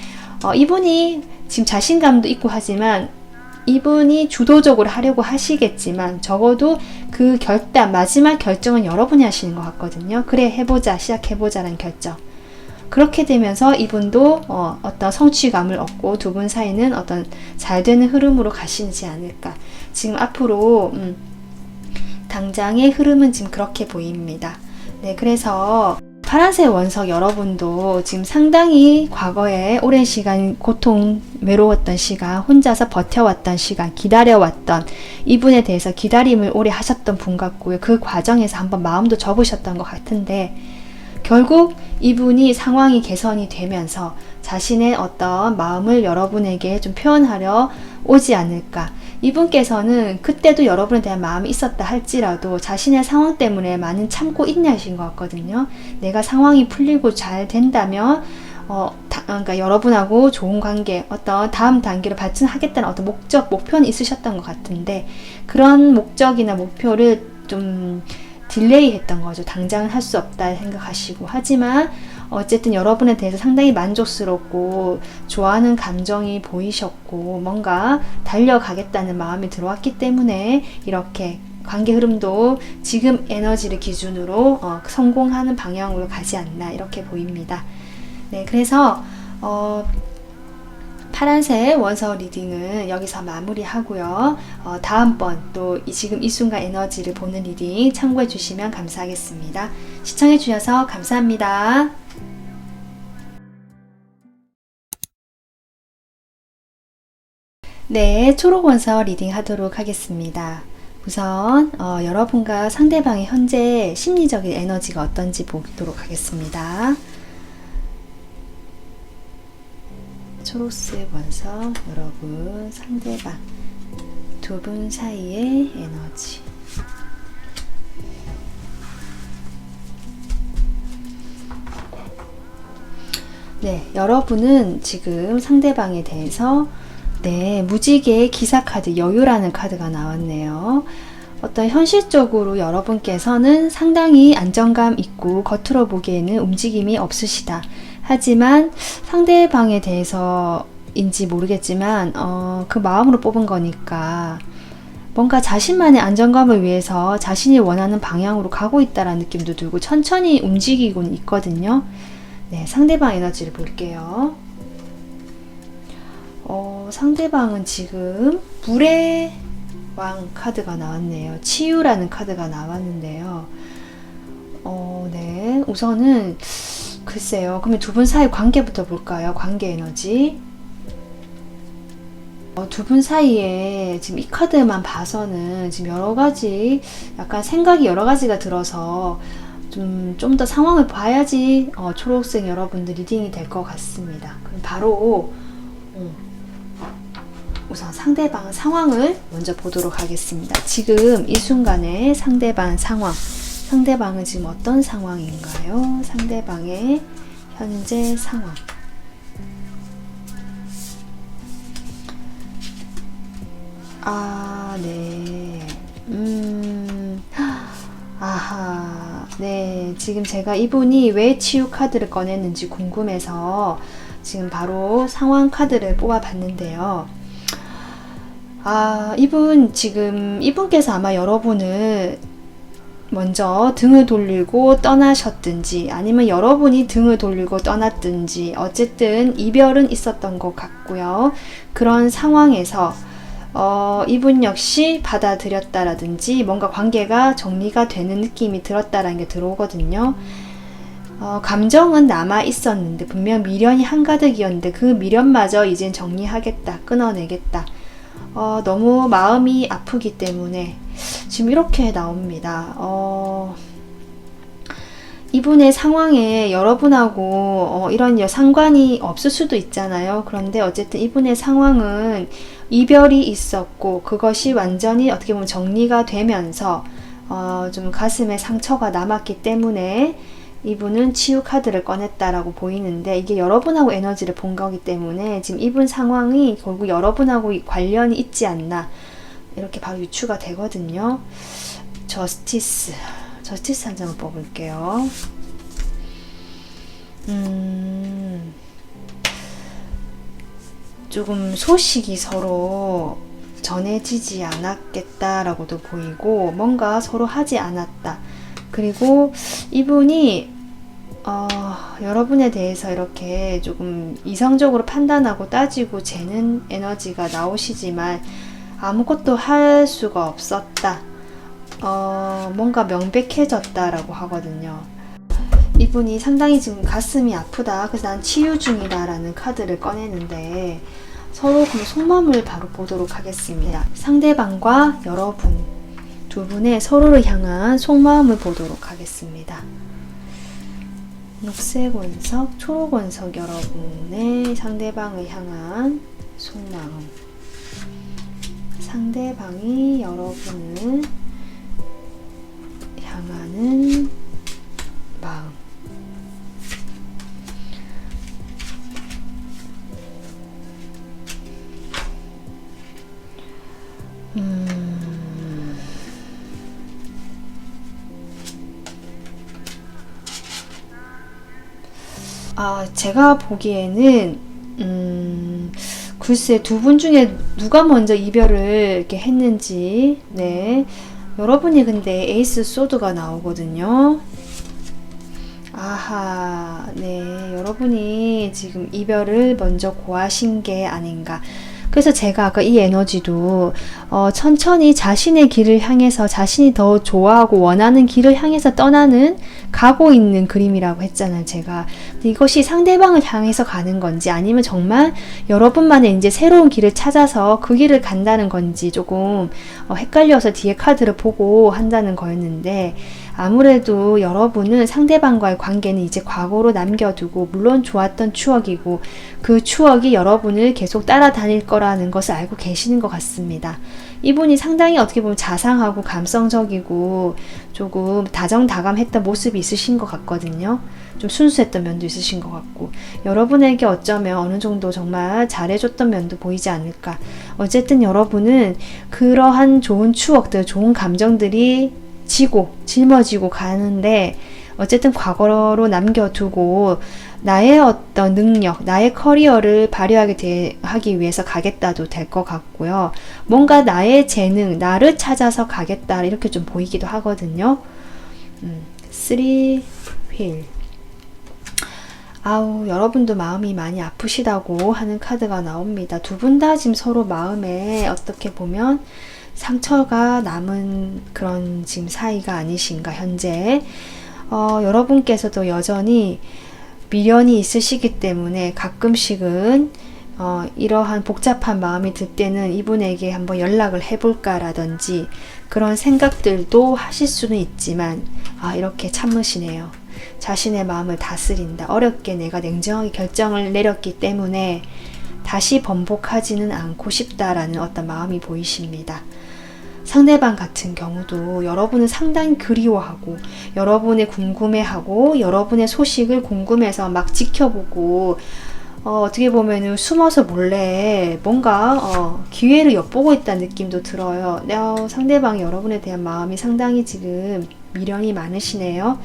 이분이 지금 자신감도 있고 하지만 이분이 주도적으로 하려고 하시겠지만 적어도 그 결단, 마지막 결정은 여러분이 하시는 것 같거든요. 그래, 해보자, 시작해보자라는 결정. 그렇게 되면서 이분도 어떤 성취감을 얻고 두 분 사이는 어떤 잘 되는 흐름으로 가시지 않을까. 지금 앞으로 당장의 흐름은 지금 그렇게 보입니다. 네, 그래서 파란색 원석 여러분도 지금 상당히 과거에 오랜 시간 고통, 외로웠던 시간, 혼자서 버텨왔던 시간, 기다려왔던 이분에 대해서 기다림을 오래 하셨던 분 같고요. 그 과정에서 한번 마음도 접으셨던 것 같은데 결국 이분이 상황이 개선이 되면서 자신의 어떤 마음을 여러분에게 좀 표현하려 오지 않을까. 이분께서는 그때도 여러분에 대한 마음이 있었다 할지라도 자신의 상황 때문에 많은 참고 인내하신 것 같거든요. 내가 상황이 풀리고 잘 된다면 그러니까 여러분하고 좋은 관계, 어떤 다음 단계로 발전하겠다는 어떤 목표는 있으셨던 것 같은데 그런 목적이나 목표를 좀 딜레이 했던 거죠. 당장은 할 수 없다 생각하시고. 하지만 어쨌든 여러분에 대해서 상당히 만족스럽고 좋아하는 감정이 보이셨고 뭔가 달려가겠다는 마음이 들어왔기 때문에 이렇게 관계 흐름도 지금 에너지를 기준으로 성공하는 방향으로 가지 않나 이렇게 보입니다. 네, 그래서 파란색 원석 리딩은 여기서 마무리하고요. 다음번 또 지금 이 순간 에너지를 보는 리딩 참고해 주시면 감사하겠습니다. 시청해 주셔서 감사합니다. 네, 초록 원석 리딩 하도록 하겠습니다. 우선 여러분과 상대방의 현재 심리적인 에너지가 어떤지 보도록 하겠습니다. 초록색 원석 여러분 상대방 두 분 사이의 에너지 네, 여러분은 지금 상대방에 대해서 네, 무지개의 기사 카드 여유라는 카드가 나왔네요. 어떤 현실적으로 여러분께서는 상당히 안정감 있고 겉으로 보기에는 움직임이 없으시다. 하지만 상대방에 대해서인지 모르겠지만 그 마음으로 뽑은 거니까 뭔가 자신만의 안정감을 위해서 자신이 원하는 방향으로 가고 있다라는 느낌도 들고 천천히 움직이곤 있거든요. 네, 상대방 에너지를 볼게요. 상대방은 지금 불의 왕 카드가 나왔네요. 치유라는 카드가 나왔는데요. 네, 우선은 글쎄요. 그러면 두 분 사이 관계부터 볼까요? 관계 에너지. 두 분 사이에 지금 이 카드만 봐서는 지금 여러 가지 약간 생각이 여러 가지가 들어서 좀 더 상황을 봐야지 초록색 여러분들 리딩이 될 것 같습니다. 그럼 바로 우선 상대방 상황을 먼저 보도록 하겠습니다. 지금 이 순간에 상대방 상황, 상대방은 지금 어떤 상황인가요? 상대방의 현재 상황. 네. 아하. 네, 지금 제가 이분이 왜 치유 카드를 꺼냈는지 궁금해서 지금 바로 상황 카드를 뽑아 봤는데요. 이분께서 아마 여러분을 먼저 등을 돌리고 떠나셨든지 아니면 여러분이 등을 돌리고 떠났든지 어쨌든 이별은 있었던 것 같고요. 그런 상황에서 이분 역시 받아들였다라든지 뭔가 관계가 정리가 되는 느낌이 들었다라는 게 들어오거든요. 감정은 남아 있었는데 분명 미련이 한가득이었는데 그 미련마저 이젠 정리하겠다, 끊어내겠다. 너무 마음이 아프기 때문에 지금 이렇게 나옵니다. 이분의 상황에 여러분하고 이런 상관이 없을 수도 있잖아요. 그런데 어쨌든 이분의 상황은 이별이 있었고 그것이 완전히 어떻게 보면 정리가 되면서 좀 가슴에 상처가 남았기 때문에 이분은 치유 카드를 꺼냈다라고 보이는데 이게 여러분하고 에너지를 본 거기 때문에 지금 이분 상황이 결국 여러분하고 관련이 있지 않나 이렇게 바로 유추가 되거든요. 저스티스 한 장을 뽑을게요. 조금 소식이 서로 전해지지 않았겠다라고도 보이고 뭔가 서로 하지 않았다. 그리고 이분이 여러분에 대해서 이렇게 조금 이성적으로 판단하고 따지고 재는 에너지가 나오시지만 아무것도 할 수가 없었다. 뭔가 명백해졌다라고 하거든요. 이분이 상당히 지금 가슴이 아프다. 그래서 난 치유 중이다 라는 카드를 꺼내는데 서로 그럼 속마음을 바로 보도록 하겠습니다. 상대방과 여러분 두 분의 서로를 향한 속마음을 보도록 하겠습니다. 녹색 원석, 초록 원석 여러분의 상대방을 향한 속마음. 상대방이 여러분을 향하는 마음. 제가 보기에는 글쎄 두 분 중에 누가 먼저 이별을 이렇게 했는지. 네, 여러분이 근데 에이스 소드가 나오거든요. 아하, 네, 여러분이 지금 이별을 먼저 고하신 게 아닌가. 그래서 제가 아까 이 에너지도 천천히 자신의 길을 향해서 자신이 더 좋아하고 원하는 길을 향해서 떠나는 가고 있는 그림이라고 했잖아요, 제가. 근데 이것이 상대방을 향해서 가는 건지 아니면 정말 여러분만의 이제 새로운 길을 찾아서 그 길을 간다는 건지 조금 헷갈려서 뒤에 카드를 보고 한다는 거였는데 아무래도 여러분은 상대방과의 관계는 이제 과거로 남겨두고 물론 좋았던 추억이고 그 추억이 여러분을 계속 따라다닐 거라는 것을 알고 계시는 것 같습니다. 이분이 상당히 어떻게 보면 자상하고 감성적이고 조금 다정다감했던 모습이 있으신 것 같거든요. 좀 순수했던 면도 있으신 것 같고 여러분에게 어쩌면 어느 정도 정말 잘해줬던 면도 보이지 않을까. 어쨌든 여러분은 그러한 좋은 추억들, 좋은 감정들이 짊어지고 가는데 어쨌든 과거로 남겨두고 나의 어떤 능력, 나의 커리어를 하기 위해서 가겠다도 될 것 같고요. 뭔가 나의 재능, 나를 찾아서 가겠다 이렇게 좀 보이기도 하거든요. 3 휠. 여러분도 마음이 많이 아프시다고 하는 카드가 나옵니다. 두 분 다 지금 서로 마음에 어떻게 보면 상처가 남은 그런 지금 사이가 아니신가 현재. 여러분께서도 여전히 미련이 있으시기 때문에 가끔씩은 이러한 복잡한 마음이 들 때는 이분에게 한번 연락을 해볼까 라든지 그런 생각들도 하실 수는 있지만 이렇게 참으시네요. 자신의 마음을 다스린다. 어렵게 내가 냉정하게 결정을 내렸기 때문에 다시 번복하지는 않고 싶다라는 어떤 마음이 보이십니다. 상대방 같은 경우도 여러분을 상당히 그리워하고 여러분의 궁금해하고 여러분의 소식을 궁금해서 막 지켜보고 어떻게 보면 숨어서 몰래 뭔가 기회를 엿보고 있다는 느낌도 들어요. 상대방이 여러분에 대한 마음이 상당히 지금 미련이 많으시네요.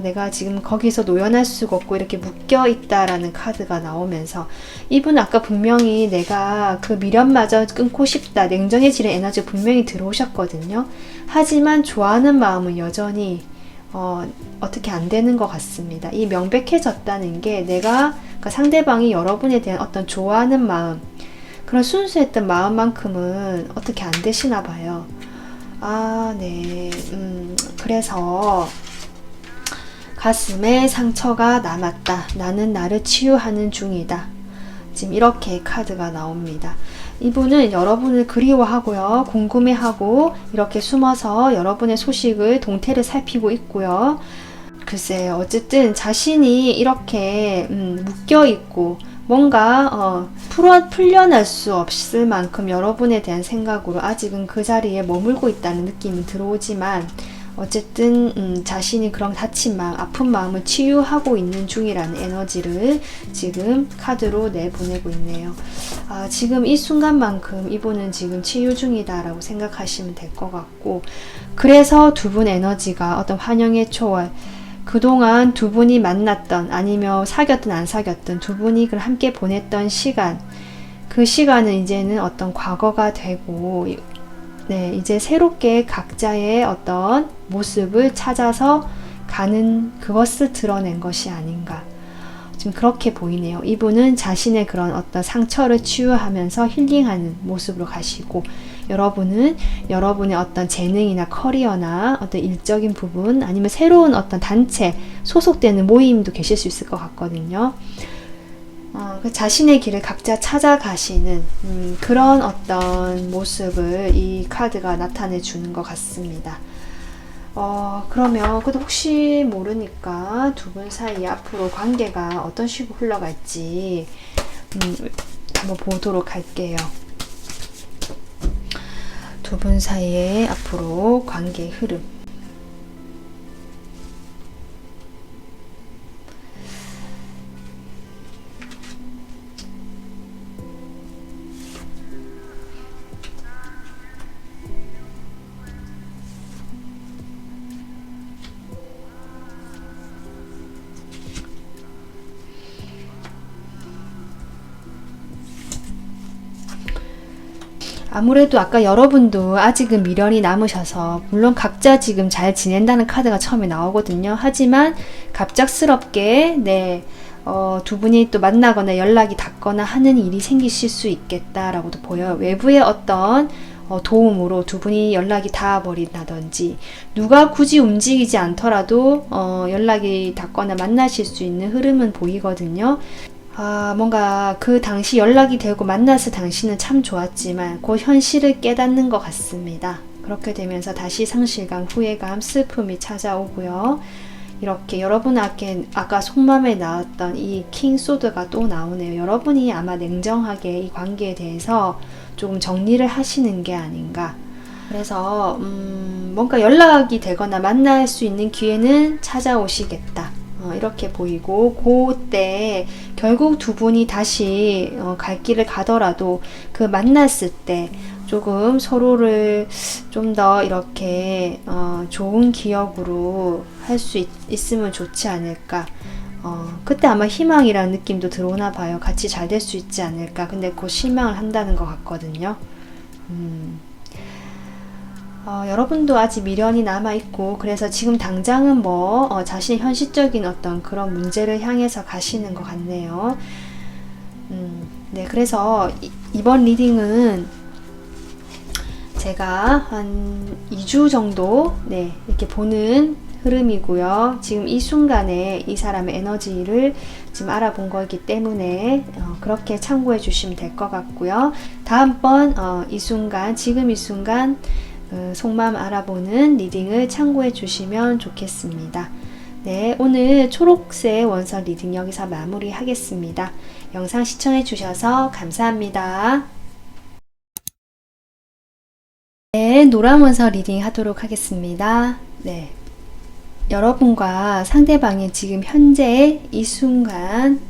내가 지금 거기서 노연할 수가 없고 이렇게 묶여 있다라는 카드가 나오면서 이분 아까 분명히 내가 그 미련마저 끊고 싶다, 냉정해지는 에너지가 분명히 들어오셨거든요. 하지만 좋아하는 마음은 여전히 어떻게 안 되는 것 같습니다. 이 명백해졌다는 게 내가, 그러니까 상대방이 여러분에 대한 어떤 좋아하는 마음, 그런 순수했던 마음만큼은 어떻게 안 되시나 봐요. 네. 그래서 가슴에 상처가 남았다. 나는 나를 치유하는 중이다. 지금 이렇게 카드가 나옵니다. 이분은 여러분을 그리워하고요. 궁금해하고 이렇게 숨어서 여러분의 소식을, 동태를 살피고 있고요. 글쎄요. 어쨌든 자신이 이렇게 묶여있고 뭔가 풀려날 수 없을 만큼 여러분에 대한 생각으로 아직은 그 자리에 머물고 있다는 느낌이 들어오지만 어쨌든 자신이 그런 다친 마음, 아픈 마음을 치유하고 있는 중이라는 에너지를 지금 카드로 내보내고 있네요. 지금 이 순간만큼 이분은 지금 치유 중이다라고 생각하시면 될 것 같고, 그래서 두 분 에너지가 어떤 환영의 초월, 그동안 두 분이 만났던, 아니면 사귀었든 안 사귀었든 두 분이 함께 보냈던 시간, 그 시간은 이제는 어떤 과거가 되고, 네, 이제 새롭게 각자의 어떤 모습을 찾아서 가는, 그것을 드러낸 것이 아닌가. 지금 그렇게 보이네요. 이분은 자신의 그런 어떤 상처를 치유하면서 힐링하는 모습으로 가시고, 여러분은 여러분의 어떤 재능이나 커리어나 어떤 일적인 부분, 아니면 새로운 어떤 단체, 소속되는 모임도 계실 수 있을 것 같거든요. 그 자신의 길을 각자 찾아가시는 그런 어떤 모습을 이 카드가 나타내 주는 것 같습니다. 그러면 그래도 혹시 모르니까 두 분 사이 앞으로 관계가 어떤 식으로 흘러갈지 한번 보도록 할게요. 두 분 사이의 앞으로 관계 흐름. 아무래도 아까 여러분도 아직은 미련이 남으셔서, 물론 각자 지금 잘 지낸다는 카드가 처음에 나오거든요. 하지만 갑작스럽게 두 분이 또 만나거나 연락이 닿거나 하는 일이 생기실 수 있겠다라고도 보여요. 외부의 어떤 도움으로 두 분이 연락이 닿아버린다든지, 누가 굳이 움직이지 않더라도 연락이 닿거나 만나실 수 있는 흐름은 보이거든요. 뭔가 그 당시 연락이 되고 만났을 당시는 참 좋았지만 곧 현실을 깨닫는 것 같습니다. 그렇게 되면서 다시 상실감, 후회감, 슬픔이 찾아오고요. 이렇게 여러분 아까 속마음에 나왔던 이 킹소드가 또 나오네요. 여러분이 아마 냉정하게 이 관계에 대해서 조금 정리를 하시는 게 아닌가. 그래서 뭔가 연락이 되거나 만날 수 있는 기회는 찾아오시겠다. 이렇게 보이고, 그때 결국 두 분이 다시 갈 길을 가더라도 그 만났을 때 조금 서로를 좀 더 이렇게 좋은 기억으로 할 수 있으면 좋지 않을까. 그때 아마 희망이라는 느낌도 들어오나 봐요. 같이 잘 될 수 있지 않을까. 근데 곧 실망을 한다는 것 같거든요. 여러분도 아직 미련이 남아있고, 그래서 지금 당장은 자신의 현실적인 어떤 그런 문제를 향해서 가시는 것 같네요. 네, 그래서 이번 리딩은 제가 한 2주 정도, 이렇게 보는 흐름이고요. 지금 이 순간에 이 사람의 에너지를 지금 알아본 거기 때문에 그렇게 참고해 주시면 될 것 같고요. 다음번 이 순간, 지금 이 순간 속마음 알아보는 리딩을 참고해 주시면 좋겠습니다. 네, 오늘 초록색 원선 리딩 여기서 마무리 하겠습니다. 영상 시청해 주셔서 감사합니다. 네, 노란 원선 리딩 하도록 하겠습니다. 네, 여러분과 상대방의 지금 현재 이 순간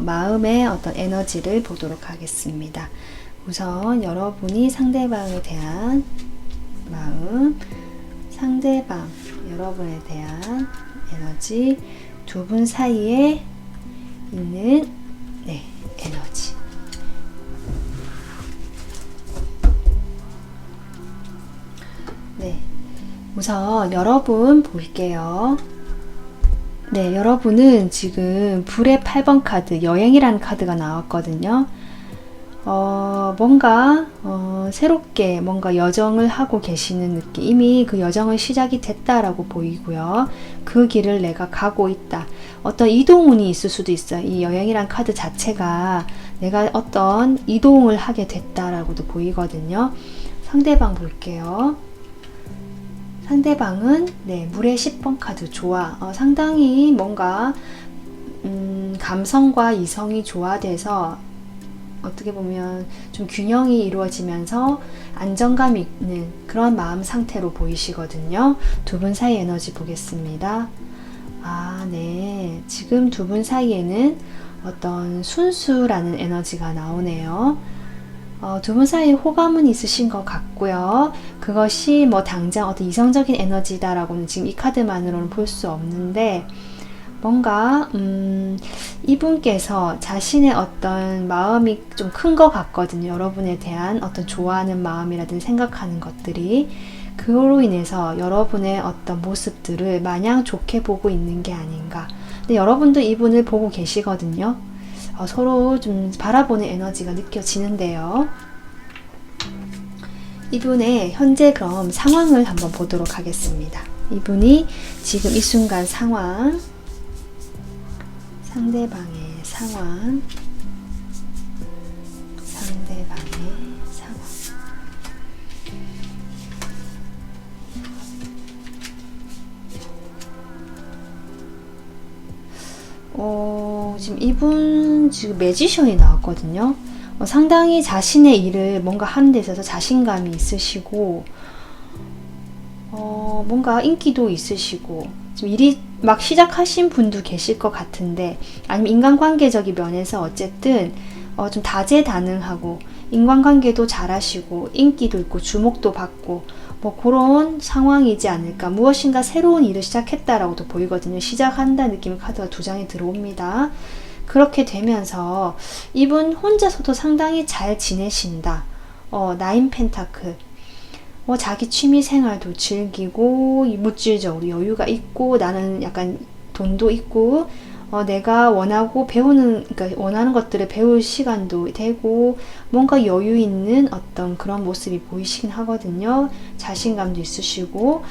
마음의 어떤 에너지를 보도록 하겠습니다. 우선 여러분이 상대방에 대한 마음, 상대방, 여러분에 대한 에너지, 두 분 사이에 있는 에너지. 우선 여러분 볼게요. 여러분은 지금 불의 8번 카드, 여행이라는 카드가 나왔거든요. 뭔가 새롭게 뭔가 여정을 하고 계시는 느낌, 이미 그 여정은 시작이 됐다라고 보이고요. 그 길을 내가 가고 있다. 어떤 이동운이 있을 수도 있어요. 이 여행이란 카드 자체가 내가 어떤 이동을 하게 됐다라고도 보이거든요. 상대방 볼게요. 상대방은 물의 10번 카드 좋아. 상당히 뭔가 감성과 이성이 조화돼서 어떻게 보면 좀 균형이 이루어지면서 안정감 있는 그런 마음 상태로 보이시거든요. 두 분 사이 에너지 보겠습니다. 지금 두 분 사이에는 어떤 순수라는 에너지가 나오네요. 두 분 사이에 호감은 있으신 것 같고요. 그것이 뭐 당장 어떤 이성적인 에너지다라고는 지금 이 카드만으로는 볼 수 없는데, 뭔가 이분께서 자신의 어떤 마음이 좀 큰 것 같거든요. 여러분에 대한 어떤 좋아하는 마음이라든지 생각하는 것들이, 그로 인해서 여러분의 어떤 모습들을 마냥 좋게 보고 있는 게 아닌가. 근데 여러분도 이분을 보고 계시거든요. 서로 좀 바라보는 에너지가 느껴지는데요. 이분의 현재 그럼 상황을 한번 보도록 하겠습니다. 이분이 지금 이 순간 상황, 상대방의 상황, 상대방의 상황. 지금 이분 지금 매지션이 나왔거든요. 상당히 자신의 일을 뭔가 하는 데 있어서 자신감이 있으시고, 뭔가 인기도 있으시고, 지금 일이 막 시작하신 분도 계실 것 같은데, 아니면 인간관계적인 면에서 어쨌든 좀 다재다능하고 인간관계도 잘하시고 인기도 있고 주목도 받고 뭐 그런 상황이지 않을까. 무엇인가 새로운 일을 시작했다라고도 보이거든요. 시작한다는 느낌의 카드가 두 장이 들어옵니다. 그렇게 되면서 이분 혼자서도 상당히 잘 지내신다. 나인 펜타클. 자기 취미 생활도 즐기고 물질적으로 여유가 있고, 나는 약간 돈도 있고, 내가 원하고 그러니까 원하는 것들을 배울 시간도 되고, 뭔가 여유 있는 어떤 그런 모습이 보이시긴 하거든요. 자신감도 있으시고.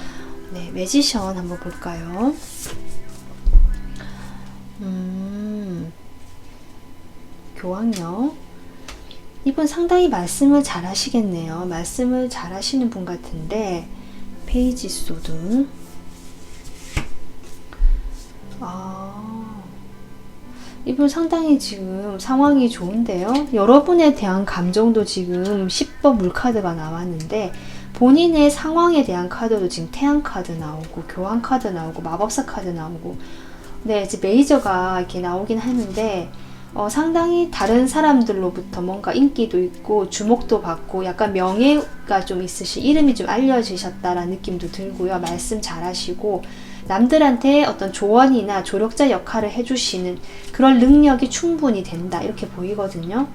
매지션 한번 볼까요? 교황력. 이분 상당히 말씀을 잘 하시겠네요. 말씀을 잘 하시는 분 같은데, 페이지 소드. 이분 상당히 지금 상황이 좋은데요. 여러분에 대한 감정도 지금 10번 물카드가 나왔는데, 본인의 상황에 대한 카드도 지금 태양 카드 나오고, 교황 카드 나오고, 마법사 카드 나오고, 이제 메이저가 이렇게 나오긴 하는데, 상당히 다른 사람들로부터 뭔가 인기도 있고 주목도 받고 약간 명예가 좀 있으시, 이름이 좀 알려지셨다라는 느낌도 들고요. 말씀 잘하시고 남들한테 어떤 조언이나 조력자 역할을 해주시는 그런 능력이 충분히 된다, 이렇게 보이거든요.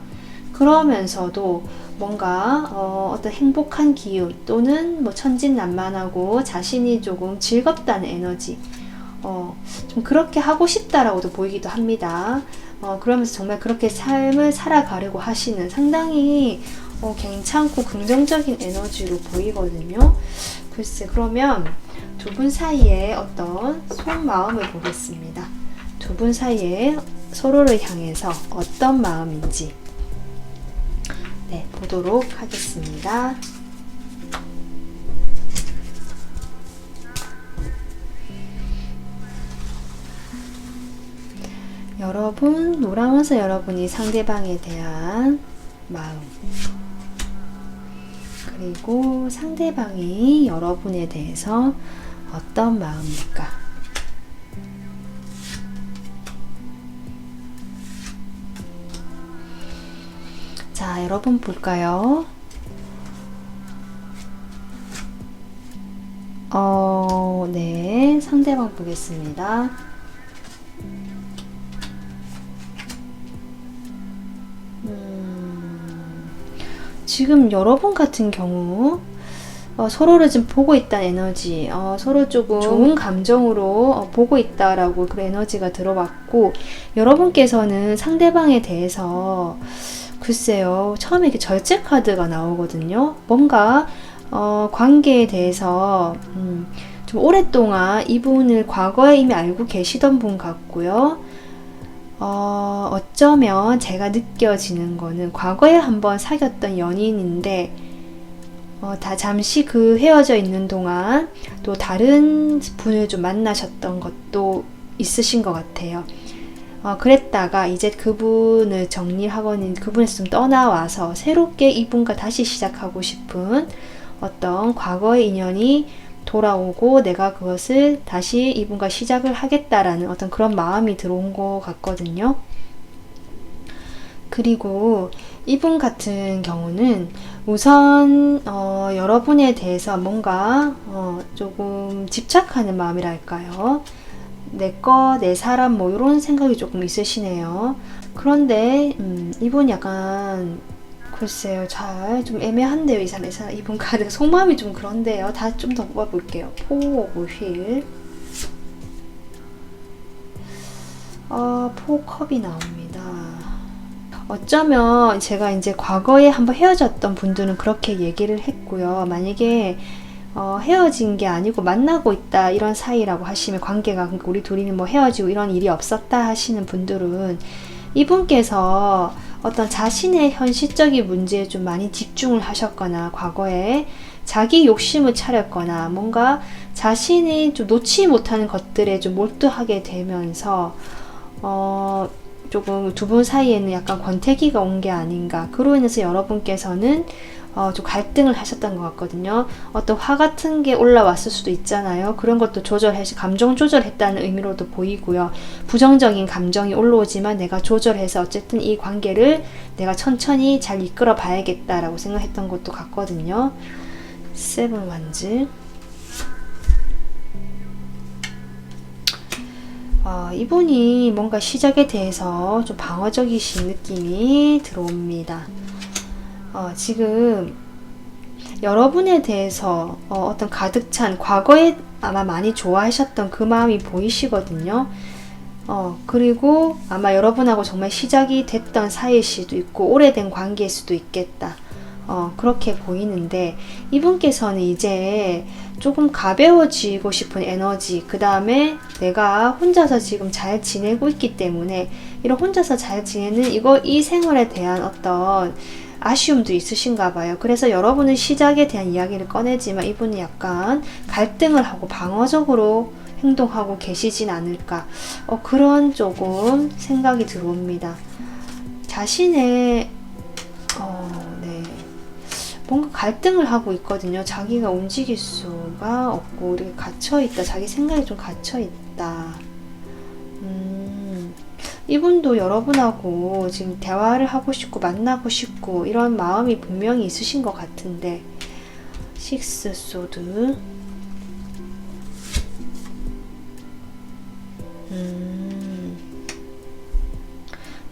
그러면서도 뭔가 어떤 행복한 기운 또는 뭐 천진난만하고 자신이 조금 즐겁다는 에너지, 좀 그렇게 하고 싶다라고도 보이기도 합니다. 그러면서 정말 그렇게 삶을 살아가려고 하시는 상당히 괜찮고 긍정적인 에너지로 보이거든요. 글쎄, 그러면 두 분 사이에 어떤 속마음을 보겠습니다. 두 분 사이에 서로를 향해서 어떤 마음인지 보도록 하겠습니다. 여러분, 노라면서 여러분이 상대방에 대한 마음, 그리고 상대방이 여러분에 대해서 어떤 마음일까? 자, 여러분 볼까요? 네, 상대방 보겠습니다. 지금 여러분 같은 경우 서로를 지금 보고 있다는 에너지, 서로 조금 좋은 감정으로 보고 있다라고 그런 에너지가 들어왔고, 여러분께서는 상대방에 대해서 글쎄요, 처음에 이렇게 절제 카드가 나오거든요. 뭔가 관계에 대해서 좀 오랫동안 이분을 과거에 이미 알고 계시던 분 같고요. 어쩌면 제가 느껴지는 거는 과거에 한번 사귀었던 연인인데 다 잠시 그 헤어져 있는 동안 또 다른 분을 좀 만나셨던 것도 있으신 것 같아요. 그랬다가 이제 그분을 정리하거나 그분에서 좀 떠나와서 새롭게 이분과 다시 시작하고 싶은 어떤 과거의 인연이 돌아오고 내가 그것을 다시 이분과 시작을 하겠다라는 어떤 그런 마음이 들어온 것 같거든요. 그리고 이분 같은 경우는 우선 여러분에 대해서 뭔가 조금 집착하는 마음이랄까요. 내 거, 내 사람 뭐 이런 생각이 조금 있으시네요. 그런데 이분 약간 글쎄요, 잘 좀 애매한데요. 이 사람 이분 카드 속마음이 좀 그런데요. 다 좀 더 뽑아볼게요. 포 오브 휠, 포컵이 나옵니다. 어쩌면 제가 이제 과거에 한번 헤어졌던 분들은 그렇게 얘기를 했고요. 만약에 헤어진 게 아니고 만나고 있다 이런 사이라고 하시면 관계가, 그러니까 우리 둘이는 뭐 헤어지고 이런 일이 없었다 하시는 분들은 이분께서 어떤 자신의 현실적인 문제에 좀 많이 집중을 하셨거나 과거에 자기 욕심을 차렸거나 뭔가 자신이 좀 놓지 못하는 것들에 좀 몰두하게 되면서 조금 두 분 사이에는 약간 권태기가 온 게 아닌가. 그로 인해서 여러분께서는 좀 갈등을 하셨던 것 같거든요. 어떤 화 같은 게 올라왔을 수도 있잖아요. 그런 것도 조절해서 감정 조절했다는 의미로도 보이고요. 부정적인 감정이 올라오지만 내가 조절해서 어쨌든 이 관계를 내가 천천히 잘 이끌어 봐야겠다라고 생각했던 것도 같거든요. 세븐 완즈. 이분이 뭔가 시작에 대해서 좀 방어적이신 느낌이 들어옵니다. 지금 여러분에 대해서 어떤 가득 찬 과거에 아마 많이 좋아하셨던 그 마음이 보이시거든요. 그리고 아마 여러분하고 정말 시작이 됐던 사이일 수도 있고 오래된 관계일 수도 있겠다. 그렇게 보이는데 이분께서는 이제 조금 가벼워지고 싶은 에너지, 그 다음에 내가 혼자서 지금 잘 지내고 있기 때문에 이런 혼자서 잘 지내는 이 생활에 대한 어떤 아쉬움도 있으신가 봐요. 그래서 여러분은 시작에 대한 이야기를 꺼내지만 이분은 약간 갈등을 하고 방어적으로 행동하고 계시진 않을까. 그런 조금 생각이 들어옵니다. 자신의 네. 뭔가 갈등을 하고 있거든요. 자기가 움직일 수가 없고 이렇게 갇혀있다. 자기 생각이 좀 갇혀있다. 이분도 여러분하고 지금 대화를 하고 싶고 만나고 싶고 이런 마음이 분명히 있으신 것 같은데, 식스 소드,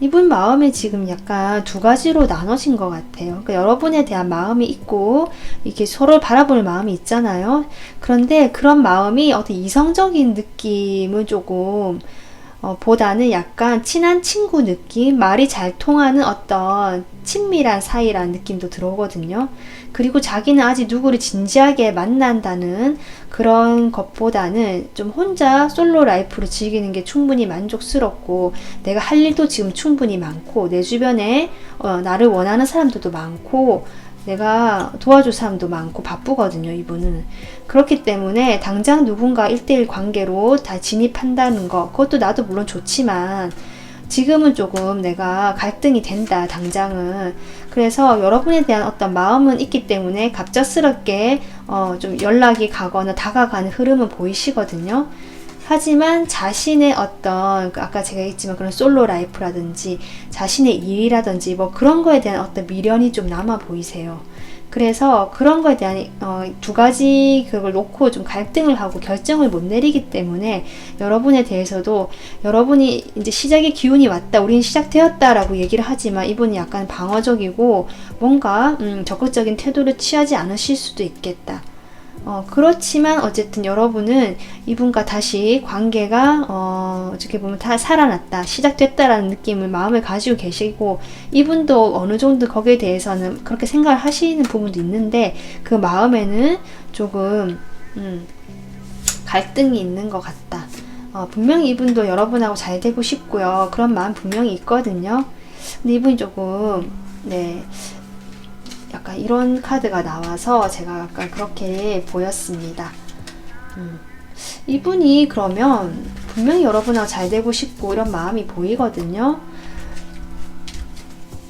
이분 마음이 지금 약간 두 가지로 나눠진 것 같아요. 그러니까 여러분에 대한 마음이 있고 이렇게 서로 바라볼 마음이 있잖아요. 그런데 그런 마음이 어떤 이성적인 느낌은 조금 보다는 약간 친한 친구 느낌, 말이 잘 통하는 어떤 친밀한 사이라는 느낌도 들어오거든요. 그리고 자기는 아직 누구를 진지하게 만난다는 그런 것보다는 좀 혼자 솔로 라이프를 즐기는 게 충분히 만족스럽고, 내가 할 일도 지금 충분히 많고, 내 주변에 나를 원하는 사람들도 많고, 내가 도와줄 사람도 많고 바쁘거든요, 이분은. 그렇기 때문에 당장 누군가 1대1 관계로 다 진입한다는 거, 그것도 나도 물론 좋지만 지금은 조금 내가 갈등이 된다, 당장은. 그래서 여러분에 대한 어떤 마음은 있기 때문에 갑작스럽게 좀 연락이 가거나 다가가는 흐름은 보이시거든요. 하지만 자신의 어떤 아까 제가 했지만 그런 솔로 라이프라든지 자신의 일이라든지 뭐 그런 거에 대한 어떤 미련이 좀 남아 보이세요. 그래서 그런 거에 대한 두 가지 그걸 놓고 좀 갈등을 하고 결정을 못 내리기 때문에 여러분에 대해서도 여러분이 이제 시작의 기운이 왔다, 우리는 시작되었다라고 얘기를 하지만 이분이 약간 방어적이고 뭔가 적극적인 태도를 취하지 않으실 수도 있겠다. 그렇지만 어쨌든 여러분은 이분과 다시 관계가 어떻게 보면 다 살아났다, 시작됐다라는 느낌을 마음에 가지고 계시고, 이분도 어느 정도 거기에 대해서는 그렇게 생각을 하시는 부분도 있는데 그 마음에는 조금 갈등이 있는 것 같다. 분명히 이분도 여러분하고 잘 되고 싶고요. 그런 마음 분명히 있거든요. 근데 이분이 조금 약간 이런 카드가 나와서 제가 약간 그렇게 보였습니다. 이분이 그러면 분명히 여러분하고 잘 되고 싶고 이런 마음이 보이거든요.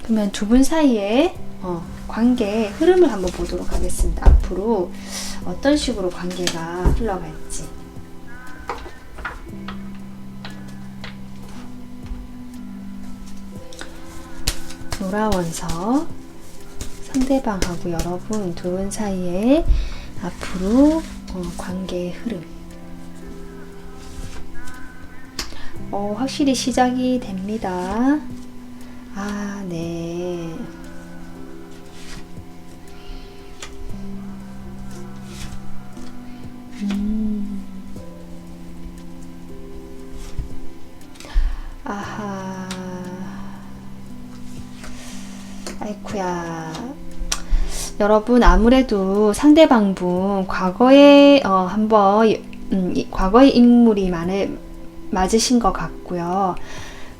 그러면 두 분 사이에 관계의 흐름을 한번 보도록 하겠습니다. 앞으로 어떤 식으로 관계가 흘러갈지. 노라원석, 상대방하고 여러분 두 분 사이에 앞으로 관계의 흐름. 확실히 시작이 됩니다. 네. 아하. 아이쿠야. 여러분 아무래도 상대방분 과거에 한번 과거의 인물이 맞으신 것 같고요.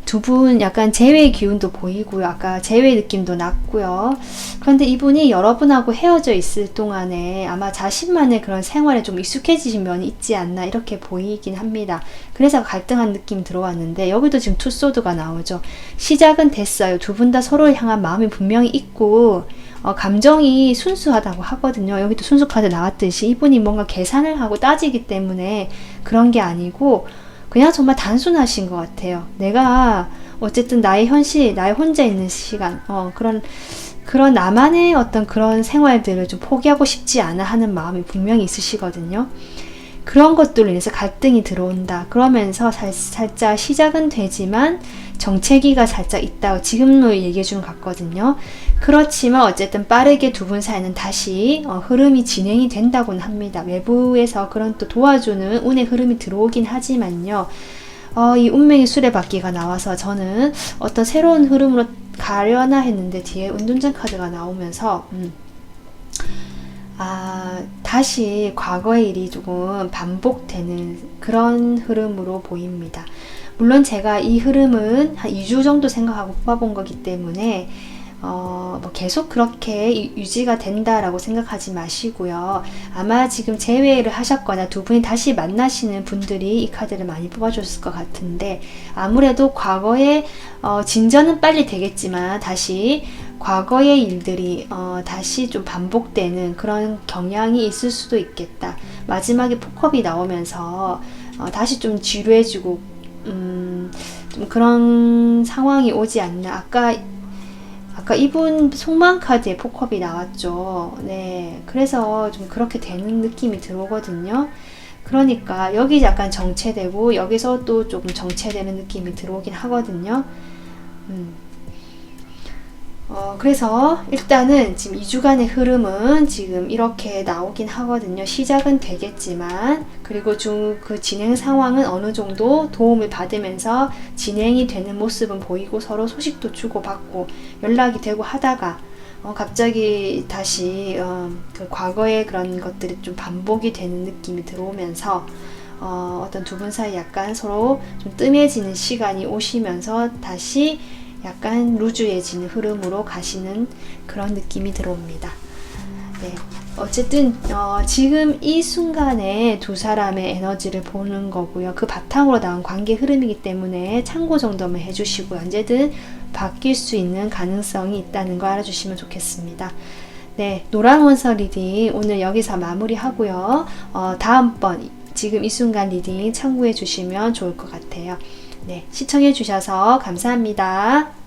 두 분 약간 재회의 기운도 보이고요. 아까 재회 느낌도 났고요. 그런데 이분이 여러분하고 헤어져 있을 동안에 아마 자신만의 그런 생활에 좀 익숙해지신 면이 있지 않나 이렇게 보이긴 합니다. 그래서 갈등한 느낌이 들어왔는데 여기도 지금 투소드가 나오죠. 시작은 됐어요. 두 분 다 서로를 향한 마음이 분명히 있고 감정이 순수하다고 하거든요. 여기도 순수 카드 나왔듯이 이분이 뭔가 계산을 하고 따지기 때문에 그런 게 아니고 그냥 정말 단순하신 것 같아요. 내가 어쨌든 나의 현실, 나의 혼자 있는 시간, 그런 나만의 어떤 그런 생활들을 좀 포기하고 싶지 않아 하는 마음이 분명히 있으시거든요. 그런 것들로 인해서 갈등이 들어온다. 그러면서 살짝 시작은 되지만 정체기가 살짝 있다고 지금로 얘기해 주는 것 같거든요. 그렇지만 어쨌든 빠르게 두 분 사이는 다시 흐름이 진행이 된다고는 합니다. 외부에서 그런 또 도와주는 운의 흐름이 들어오긴 하지만요. 이 운명의 수레바퀴가 나와서 저는 어떤 새로운 흐름으로 가려나 했는데 뒤에 운둔장 카드가 나오면서 다시 과거의 일이 조금 반복되는 그런 흐름으로 보입니다. 물론 제가 이 흐름은 한 2주 정도 생각하고 뽑아본 거기 때문에 계속 그렇게 유지가 된다라고 생각하지 마시고요. 아마 지금 재회를 하셨거나 두 분이 다시 만나시는 분들이 이 카드를 많이 뽑아줬을 것 같은데 아무래도 과거에 진전은 빨리 되겠지만 다시 과거의 일들이 다시 좀 반복되는 그런 경향이 있을 수도 있겠다. 마지막에 폭컵이 나오면서 다시 좀 지루해지고 좀 그런 상황이 오지 않나. 아까 이분 속마음 카드에 폭컵이 나왔죠. 네, 그래서 좀 그렇게 되는 느낌이 들어오거든요. 그러니까 여기 약간 정체되고 여기서 또 조금 정체되는 느낌이 들어오긴 하거든요. 그래서 일단은 지금 2주간의 흐름은 지금 이렇게 나오긴 하거든요. 시작은 되겠지만 그리고 그 진행 상황은 어느 정도 도움을 받으면서 진행이 되는 모습은 보이고 서로 소식도 주고받고 연락이 되고 하다가 갑자기 다시 그 과거의 그런 것들이 좀 반복이 되는 느낌이 들어오면서 어떤 두 분 사이 약간 서로 좀 뜸해지는 시간이 오시면서 다시 약간 루즈해지는 흐름으로 가시는 그런 느낌이 들어옵니다. 네, 어쨌든 지금 이 순간에 두 사람의 에너지를 보는 거고요. 그 바탕으로 나온 관계 흐름이기 때문에 참고 정도만 해주시고 언제든 바뀔 수 있는 가능성이 있다는 거 알아주시면 좋겠습니다. 네, 노란 원서 리딩 오늘 여기서 마무리하고요. 다음번 지금 이 순간 리딩 참고해 주시면 좋을 것 같아요. 네, 시청해 주셔서 감사합니다.